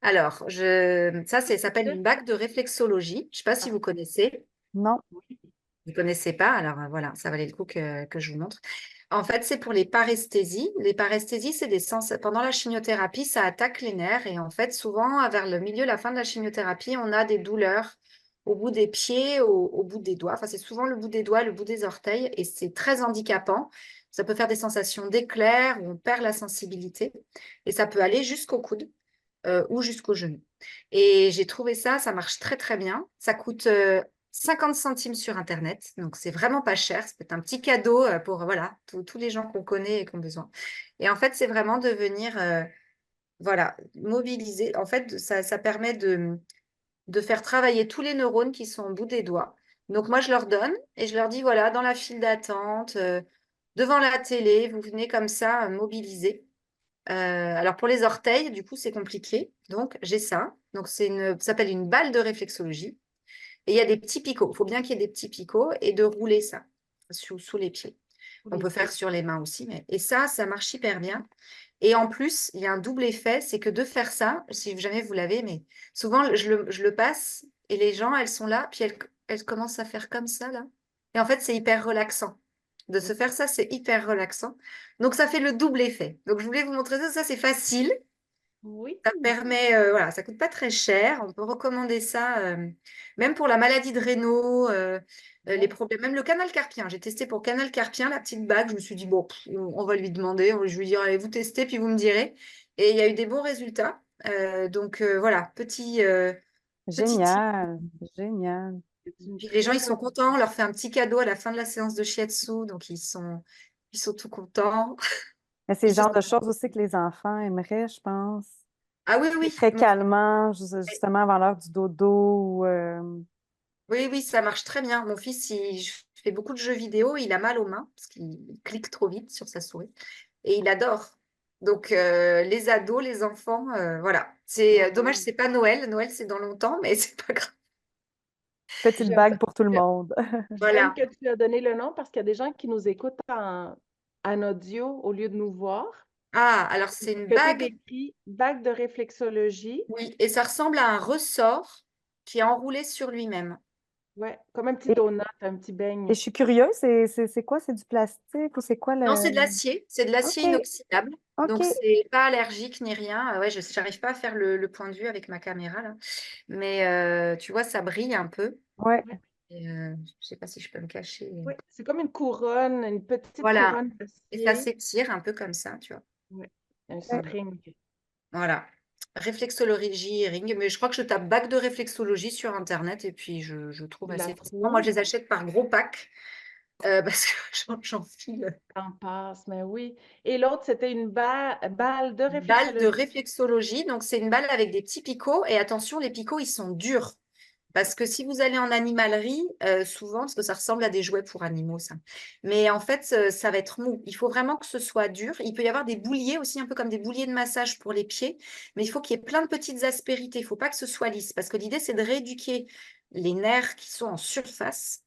Alors, ça s'appelle une bague de réflexologie. Je ne sais pas si ah, vous connaissez. non. Vous ne connaissez pas, alors voilà, ça valait le coup que je vous montre. En fait, c'est pour les paresthésies. Les paresthésies, c'est pendant la chimiothérapie, ça attaque les nerfs. Et en fait, souvent, vers le milieu, la fin de la chimiothérapie, on a des douleurs au bout des pieds, au bout des doigts. Enfin, c'est souvent le bout des doigts, le bout des orteils. Et c'est très handicapant. Ça peut faire des sensations d'éclair, où on perd la sensibilité. Et ça peut aller jusqu'au coude ou jusqu'au genou. Et j'ai trouvé ça, ça marche très, très bien. Ça coûte 50 centimes sur Internet, donc c'est vraiment pas cher. Ça peut être un petit cadeau pour voilà, tous les gens qu'on connaît et qui ont besoin. Et en fait, c'est vraiment de venir voilà, mobiliser. En fait, ça permet de faire travailler tous les neurones qui sont au bout des doigts. Donc moi, je leur donne et je leur dis, voilà, dans la file d'attente, devant la télé, vous venez comme ça mobiliser. Alors pour les orteils, du coup, c'est compliqué. Donc j'ai ça. Donc ça s'appelle une balle de réflexologie. Et il y a des petits picots. Il faut bien qu'il y ait des petits picots et de rouler ça sous les pieds. On peut faire sur les mains aussi. Et ça marche hyper bien. Et en plus, il y a un double effet, c'est que de faire ça, si jamais vous l'avez, mais souvent je le passe et les gens, elles sont là, puis elles commencent à faire comme ça, là. Et en fait, c'est hyper relaxant. De se faire ça, c'est hyper relaxant. Donc, ça fait le double effet. Donc, je voulais vous montrer ça. Ça, c'est facile. Oui. Ça permet, voilà, ça coûte pas très cher. On peut recommander ça, même pour la maladie de Raynaud, les problèmes, même le canal carpien. J'ai testé pour canal carpien, la petite bague. Je me suis dit, bon, on va lui demander. Je vais lui dire, allez, vous testez, puis vous me direz. Et il y a eu des bons résultats. Donc, voilà, petit tip. Génial, génial. C'est une Puis les gens, très ils sont bonne contents. On leur fait un petit cadeau à la fin de la séance de shiatsu. Donc, ils sont tout contents. Mais c'est Ils le se genre de sentent- choses aussi que les enfants aimeraient, je pense. Ah oui, C'est oui. très calmant, justement avant l'heure du dodo. Oui, oui, ça marche très bien. Mon fils, il fait beaucoup de jeux vidéo, il a mal aux mains parce qu'il clique trop vite sur sa souris et il adore. Donc, les ados, les enfants, voilà. C'est dommage, Mhm. c'est pas Noël. Noël, c'est dans longtemps, mais c'est pas grave. Petite J'aime bague pour tout le monde. j'aime Voilà. que tu as donné le nom parce qu'il y a des gens qui nous écoutent en audio au lieu de nous voir. Ah, alors c'est une Que tu bague, décris bague de réflexologie. oui, et ça ressemble à un ressort qui est enroulé sur lui-même. Ouais, comme un petit Et, donut, un petit et beigne. je suis curieuse, c'est quoi? C'est du plastique ou c'est quoi Non, le... c'est de l'acier OK, inoxydable. OK. Donc, c'est pas allergique ni rien. Ouais, je n'arrive pas à faire le point de vue avec ma caméra là. Mais tu vois, ça brille un peu. Ouais. Ouais, Et, je sais pas si je peux me cacher. ouais. C'est comme une couronne, une petite Voilà. couronne Et ça d'acier. s'étire un peu comme ça, tu vois. Ouais, un Ouais. string. Voilà. Réflexologie ring. Mais je crois que je tape bac de réflexologie sur Internet et puis je trouve Tu la assez facilement. Moi, je trouves, les achète par gros pack parce que j'en file. t'en passes, mais oui. Et l'autre, c'était une balle de Balle de réflexologie. réflexologie. Donc, c'est une balle avec des petits picots. Et attention, les picots, ils sont durs. Parce que si vous allez en animalerie, souvent, parce que ça ressemble à des jouets pour animaux, ça. Mais en fait, ça va être mou. Il faut vraiment que ce soit dur. Il peut y avoir des bouliers aussi, un peu comme des bouliers de massage pour les pieds. Mais il faut qu'il y ait plein de petites aspérités. Il ne faut pas que ce soit lisse. Parce que l'idée, c'est de rééduquer les nerfs qui sont en surface.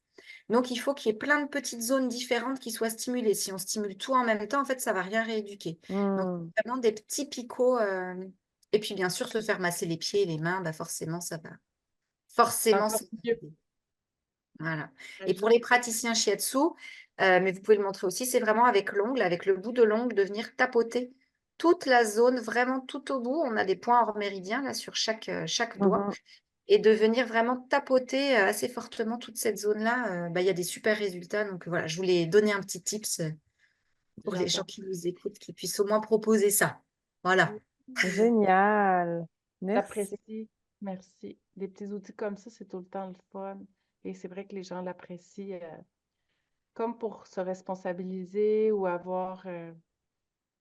Donc, il faut qu'il y ait plein de petites zones différentes qui soient stimulées. Si on stimule tout en même temps, en fait, ça ne va rien rééduquer. Donc, Hmm. vraiment des petits picots. Et puis, bien sûr, se faire masser les pieds et les mains, bah forcément, ça va. Forcément, Encore c'est mieux. voilà. Ben, Et pour les praticiens shiatsu, mais vous pouvez le montrer aussi, c'est vraiment avec l'ongle, avec le bout de l'ongle, de venir tapoter toute la zone, vraiment tout au bout. On a des points hors méridien là sur chaque doigt. Mhm. Et de venir vraiment tapoter assez fortement toute cette zone-là, il y a des super résultats. Donc voilà, je voulais donner un petit tips pour les gens j'adore. qui nous écoutent, qui puissent au moins proposer ça. Voilà. Génial. Merci. J'apprécie. Merci. Des petits outils comme ça, c'est tout le temps le fun. Et c'est vrai que les gens l'apprécient, comme pour se responsabiliser ou avoir,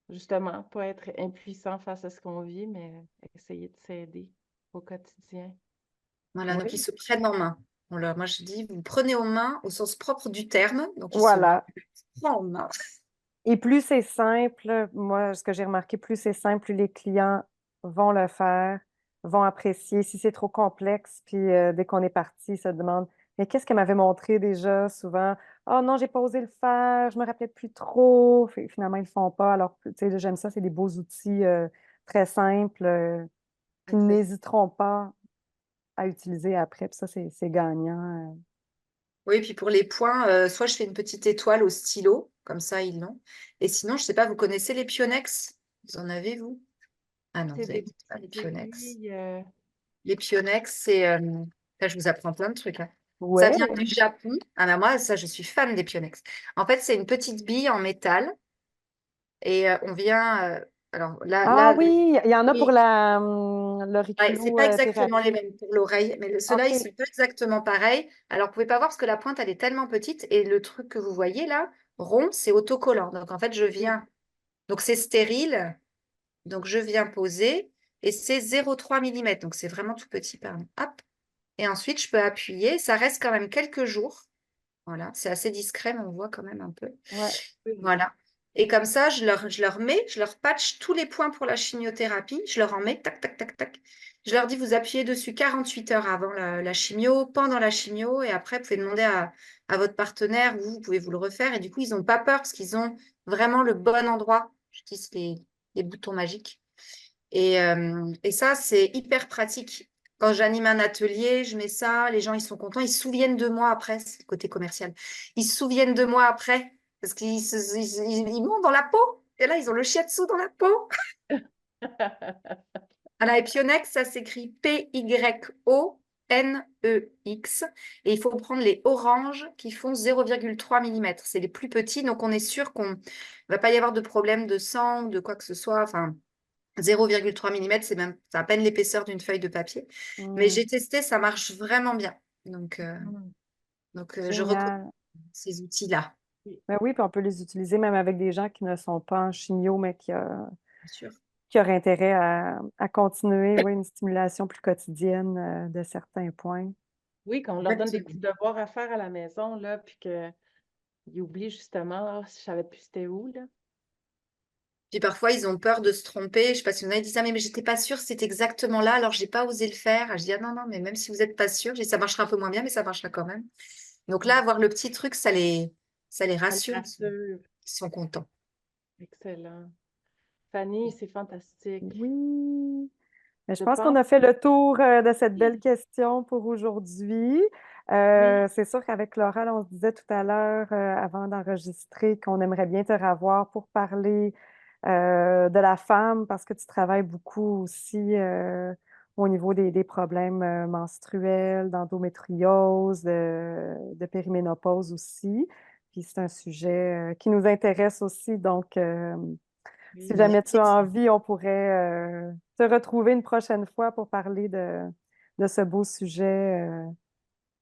justement, pas être impuissant face à ce qu'on vit, mais essayer de s'aider au quotidien. Voilà, donc ils Oui. se prennent en main. Moi, je dis, vous prenez en main au sens propre du terme. Donc, Voilà. se prend en main. Et plus c'est simple, moi, ce que j'ai remarqué, plus c'est simple, plus les clients vont le faire, vont apprécier. Si c'est trop complexe, puis dès qu'on est parti, ils se demandent, mais qu'est-ce qu'elle m'avait montré déjà souvent? Oh non, j'ai pas osé le faire, je me rappelais plus trop. Finalement, ils le font pas. Alors, tu sais, j'aime ça, c'est des beaux outils très simples qu'ils Exact. n'hésiteront pas à utiliser après. Puis ça, c'est gagnant. Oui, puis pour les points, soit je fais une petite étoile au stylo, comme ça ils l'ont. Et sinon, je sais pas, vous connaissez les Pionex? Vous en avez, vous? Ah non, C'est vous avez des peut-être pas les petites Pionex. aiguilles. Les Pionex, c'est... là, je vous apprends plein de trucs, hein. Ça Ouais. vient du Japon. Ah ben moi, ça, je suis fan des Pionex. En fait, c'est une petite bille en métal. Et on vient... alors Ah là, oui, il y en a pour oui, ouais, c'est pas exactement les l'auriculothérapie. mêmes pour l'oreille, mais ceux-là, ils OK. sont pas exactement pareils. Alors, vous pouvez pas voir parce que la pointe, elle est tellement petite. Et le truc que vous voyez là, rond, c'est autocollant. Donc, en fait, je Oui. viens... Donc, c'est stérile. Donc, je viens poser. Et c'est 0,3 mm. Donc, c'est vraiment tout petit, pardon. Hop. Et ensuite, je peux appuyer. Ça reste quand même quelques jours. Voilà, c'est assez discret, mais on voit quand même un peu. Ouais. Oui. Voilà. Et comme ça, je leur patch tous les points pour la chimiothérapie. Je leur en mets, tac, tac, tac, tac. Je leur dis, vous appuyez dessus 48 heures avant la chimio, pendant la chimio, et après, vous pouvez demander à votre partenaire, vous pouvez vous le refaire. Et du coup, ils n'ont pas peur parce qu'ils ont vraiment le bon endroit. J'utilise les boutons magiques. Et ça, c'est hyper pratique. Quand j'anime un atelier, je mets ça, les gens, ils sont contents, ils se souviennent de moi après, c'est le côté commercial. Ils se souviennent de moi après, parce ils montent dans la peau. Et là, ils ont le shiatsu dans la peau. Alors, et Pionex, ça s'écrit Pyonex. Et il faut prendre les oranges qui font 0,3 mm. C'est les plus petits, donc on est sûr qu'on ne va pas y avoir de problème de sang, de quoi que ce soit. Enfin, 0,3 mm, c'est à peine l'épaisseur d'une feuille de papier. Mais Hmm, j'ai testé, ça marche vraiment bien. Mhm. Je recommande génial. ces outils-là, Oui. Ben oui, puis on peut les utiliser même avec des gens qui ne sont pas en chimio, mais bien sûr. qui auraient intérêt à continuer, oui, une stimulation plus quotidienne de certains points. Oui, qu'on leur donne des Exactement. petits devoirs à faire à la maison, là, puis qu'ils oublient justement, ah, si je savais plus c'était où, là. Puis parfois, ils ont peur de se tromper. Je sais pas si vous en avez dit ça, mais j'étais pas sûre, c'était exactement là, alors j'ai pas osé le faire. Je dis, ah non, non, mais même si vous n'êtes pas sûr, je dis, ça marchera un peu moins bien, mais ça marchera quand même. Donc là, Mm. avoir le petit truc, ça les Ça les rassure, rassure. ils sont contents. Excellent. Fanny, c'est fantastique. Oui. Mais je Je pense qu'on pense a fait le tour de cette belle oui. question pour aujourd'hui. Oui. C'est sûr qu'avec Laurel, on se disait tout à l'heure, avant d'enregistrer, qu'on aimerait bien te revoir pour parler de la femme parce que tu travailles beaucoup aussi au niveau des problèmes menstruels, d'endométriose, de périménopause aussi. Puis c'est un sujet qui nous intéresse aussi. Donc, si Oui. jamais tu as Merci. envie, on pourrait te retrouver une prochaine fois pour parler de ce beau sujet.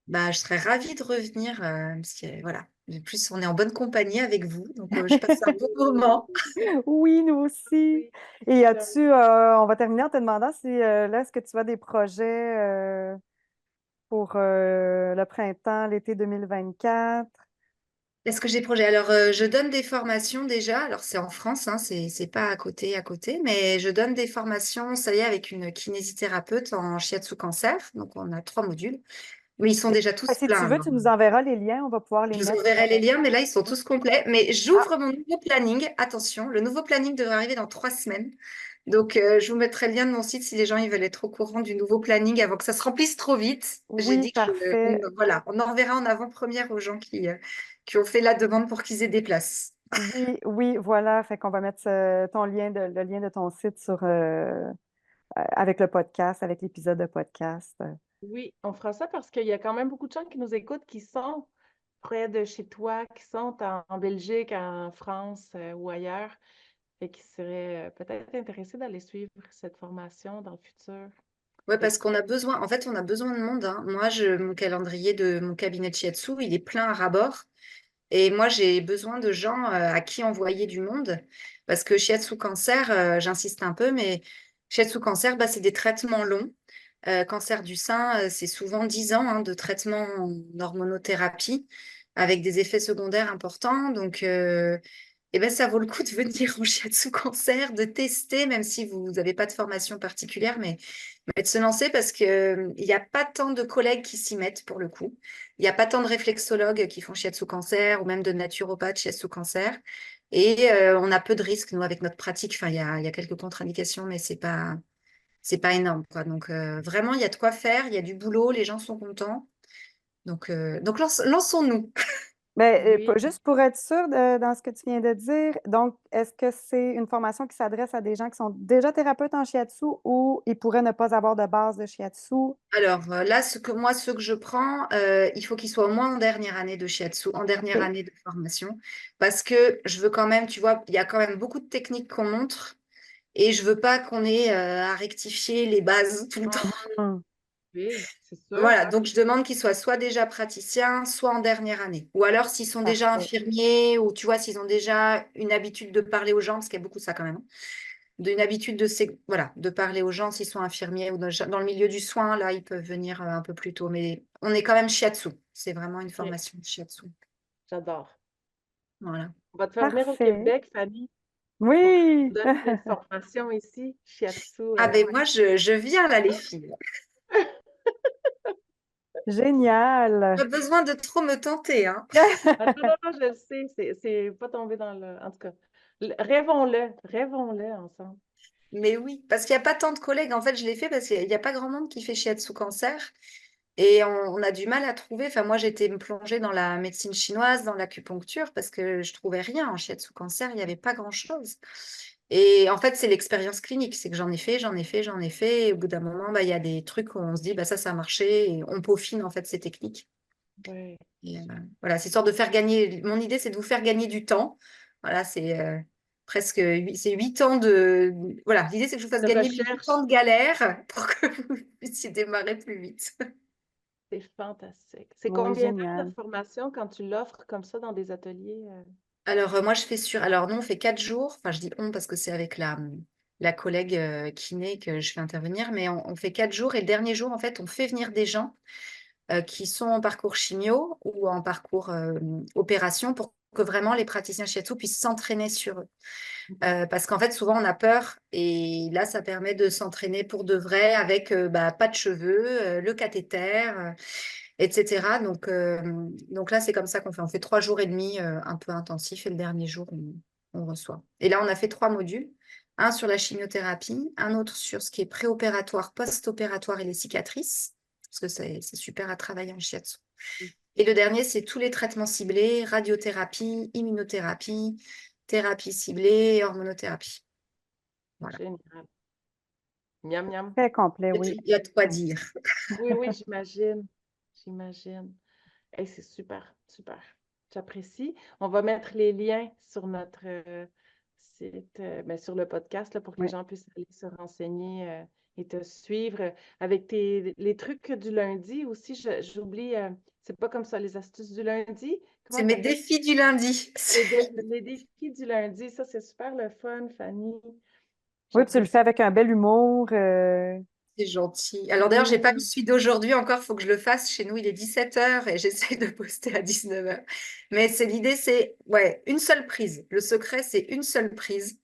Bah, je serais ravie de revenir parce que voilà, en plus on est en bonne compagnie avec vous, donc je passe un bon moment. Oui, nous aussi. Oui, Et ça- as-tu, on va terminer en te demandant si là, est-ce que tu as des projets pour le printemps, l'été 2024? Est-ce que j'ai projet? Alors, je donne des formations déjà. Alors, c'est en France, hein, c'est pas à côté, mais je donne des formations, ça y est, avec une kinésithérapeute en shiatsu cancer. Donc, on a 3 modules, mais ils sont déjà Ben, tous si tu pleins. veux, tu nous enverras les liens, on va pouvoir les Je vous mettre. enverrai les liens, mais là, ils sont tous complets. Mais Ah, j'ouvre mon nouveau planning. Attention, le nouveau planning devrait arriver dans 3 semaines. Donc, je vous mettrai le lien de mon site si les gens ils veulent être au courant du nouveau planning avant que ça se remplisse trop vite. J'ai oui, dit que parfait. voilà, on enverra en avant-première aux gens qui ont fait la demande pour qu'ils aient des places. Oui, oui, voilà. Fait qu'on va mettre le lien de ton site sur, avec le podcast, avec l'épisode de podcast. oui, on fera ça parce qu'il y a quand même beaucoup de gens qui nous écoutent qui sont près de chez toi, qui sont en Belgique, en France ou ailleurs, et qui seraient peut-être intéressés d'aller suivre cette formation dans le futur. Ouais, Fait parce qu'on a besoin, en fait, on a besoin de monde, hein. Moi, mon calendrier de mon cabinet de shiatsu, il est plein à ras-bord. Et moi, j'ai besoin de gens à qui envoyer du monde. Parce que shiatsu cancer, j'insiste un peu, mais shiatsu cancer, bah, c'est des traitements longs. Cancer du sein, c'est souvent 10 ans hein, de traitement en hormonothérapie avec des effets secondaires importants. Donc, eh ben, ça vaut le coup de venir en shiatsu cancer, de tester, même si vous n'avez pas de formation particulière, mais de se lancer parce qu'il n'y a pas tant de collègues qui s'y mettent pour le coup. Il n'y a pas tant de réflexologues qui font shiatsu cancer ou même de naturopathes shiatsu cancer. Et on a peu de risques, nous, avec notre pratique. Enfin, il y a quelques contre-indications, mais c'est pas énorme, quoi. Donc, vraiment, il y a de quoi faire, il y a du boulot, les gens sont contents. Donc lançons-nous. Ben, Oui. juste pour être sûr dans ce que tu viens de dire, donc, est-ce que c'est une formation qui s'adresse à des gens qui sont déjà thérapeutes en shiatsu ou ils pourraient ne pas avoir de base de shiatsu? Alors là, ce que je prends, il faut qu'il soit au moins en dernière année de shiatsu, en dernière Ok. année de formation, parce que je veux quand même, tu vois, il y a quand même beaucoup de techniques qu'on montre et je veux pas qu'on ait à rectifier les bases tout le temps. Mhm. Oui, c'est sûr. Voilà, donc je demande qu'ils soient soit déjà praticiens, soit en dernière année. Ou alors s'ils sont déjà Parfait. infirmiers, ou tu vois, s'ils ont déjà une habitude de parler aux gens, parce qu'il y a beaucoup de ça quand même, hein, d'une habitude voilà, de parler aux gens s'ils sont infirmiers ou dans le milieu du soin, là, ils peuvent venir un peu plus tôt. Mais on est quand même shiatsu. C'est vraiment une OK, formation de shiatsu. j'adore. Voilà. On va te faire venir au Parfait. Québec, Fanny, pour que tu Oui! nous donnes cette formation ici, shiatsu. Ah ben moi, je viens là, les filles. Génial! Pas besoin de trop me tenter, hein. Ah, non, non, non, je le sais, c'est pas tombé dans le... En tout cas, rêvons-le ensemble. Mais oui, parce qu'il n'y a pas tant de collègues. En fait, je l'ai fait parce qu'il n'y a pas grand monde qui fait shiatsu cancer. Et on a du mal à trouver. Enfin, moi, j'étais me plonger dans la médecine chinoise, dans l'acupuncture, parce que je trouvais rien en shiatsu cancer. Il n'y avait pas grand-chose. Et en fait, c'est l'expérience clinique. C'est que j'en ai fait, j'en ai fait, j'en ai fait. Et au bout d'un moment, bah, il y a des trucs où on se dit, bah, ça a marché. Et on peaufine, en fait, ces techniques. Oui. Et, voilà, c'est histoire de faire gagner. Mon idée, c'est de vous faire gagner du temps. Voilà, c'est presque c'est 8 ans de. Voilà, l'idée, c'est que je vous fasse De gagner les 8 ans recherche, de galère pour que vous puissiez démarrer plus vite. c'est fantastique. C'est Oui, combien d'heures de génial. formation quand tu l'offres comme ça dans des ateliers? Alors, moi, je fais sur. Alors, nous, on fait 4 jours. Enfin, je dis on parce que c'est avec la collègue kiné que je fais intervenir. Mais on fait 4 jours. Et le dernier jour, en fait, on fait venir des gens qui sont en parcours chimio ou en parcours opération pour que vraiment les praticiens shiatsu puissent s'entraîner sur eux. Parce qu'en fait, souvent, on a peur. Et là, ça permet de s'entraîner pour de vrai avec pas de cheveux, le cathéter, etc. Donc là, c'est comme ça qu'on fait. On fait 3 jours et demi un peu intensifs et le dernier jour, on reçoit. Et là, on a fait 3 modules. Un sur la chimiothérapie, un autre sur ce qui est préopératoire, post-opératoire et les cicatrices, parce que c'est super à travailler en shiatsu. Et le dernier, c'est tous les traitements ciblés, radiothérapie, immunothérapie, thérapie ciblée et hormonothérapie. Voilà. Génial. Miam, miam. Très complet, Il oui. y a de quoi dire. Oui, oui, j'imagine. J'imagine. Hey, c'est super, super. J'apprécie. On va mettre les liens sur notre site, sur le podcast là, pour que les Oui. gens puissent aller se renseigner et te suivre avec les trucs du lundi aussi. J'oublie, c'est pas comme ça, les astuces du lundi. C'est Comment tu mes appelles défis du lundi. les défis du lundi? Ça, c'est super le fun, Fanny. Oui, puis tu le J'apprécie. fais avec un bel humour. C'est gentil. Alors d'ailleurs, j'ai pas mis Oui. celui d'aujourd'hui encore, il faut que je le fasse. Chez nous, il est 17h et j'essaye de poster à 19h. Mais l'idée, c'est ouais, une seule prise. Le secret, c'est une seule prise.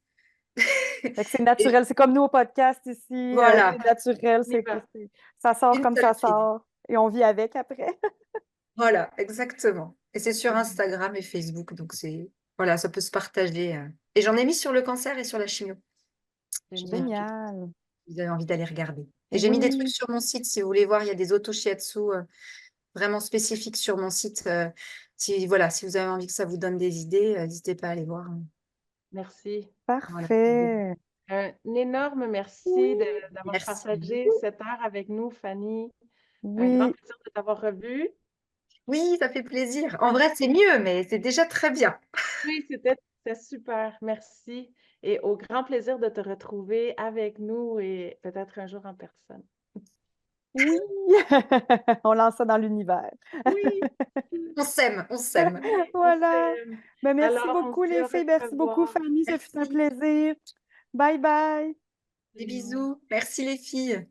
Fait que c'est Et naturel. C'est comme nous au podcast ici. voilà, C'est naturel. On y va. Ça sort une comme seule ça prise. sort. Et on vit avec après. Voilà, exactement. Et c'est sur Instagram et Facebook, donc voilà, ça peut se partager. Et j'en ai mis sur le cancer et sur la chimio. Je mets Génial. tout. Génial. Vous avez envie d'aller regarder. Et j'ai mis des trucs Oui. sur mon site si vous voulez voir. Il y a des auto-shiatsu vraiment spécifiques sur mon site. Voilà, si vous avez envie que ça vous donne des idées, n'hésitez pas à aller voir. Merci. Voilà. Parfait. Un énorme merci Oui. d'avoir Merci. partagé cette heure avec nous, Fanny. Un grand Oui. plaisir de t'avoir revue. Oui, ça fait plaisir. En vrai, c'est mieux, mais c'est déjà très bien. Oui, c'était super. Merci. Et au grand plaisir de te retrouver avec nous et peut-être un jour en personne. Oui. On lance ça dans l'univers. Oui. On s'aime, on s'aime. Oui, on Voilà. s'aime. Ben, merci Alors, on se beaucoup, dit les au filles. Merci beaucoup, revoir. Fanny. Ce fut un Merci. plaisir. Bye bye. Des bisous. Merci les filles.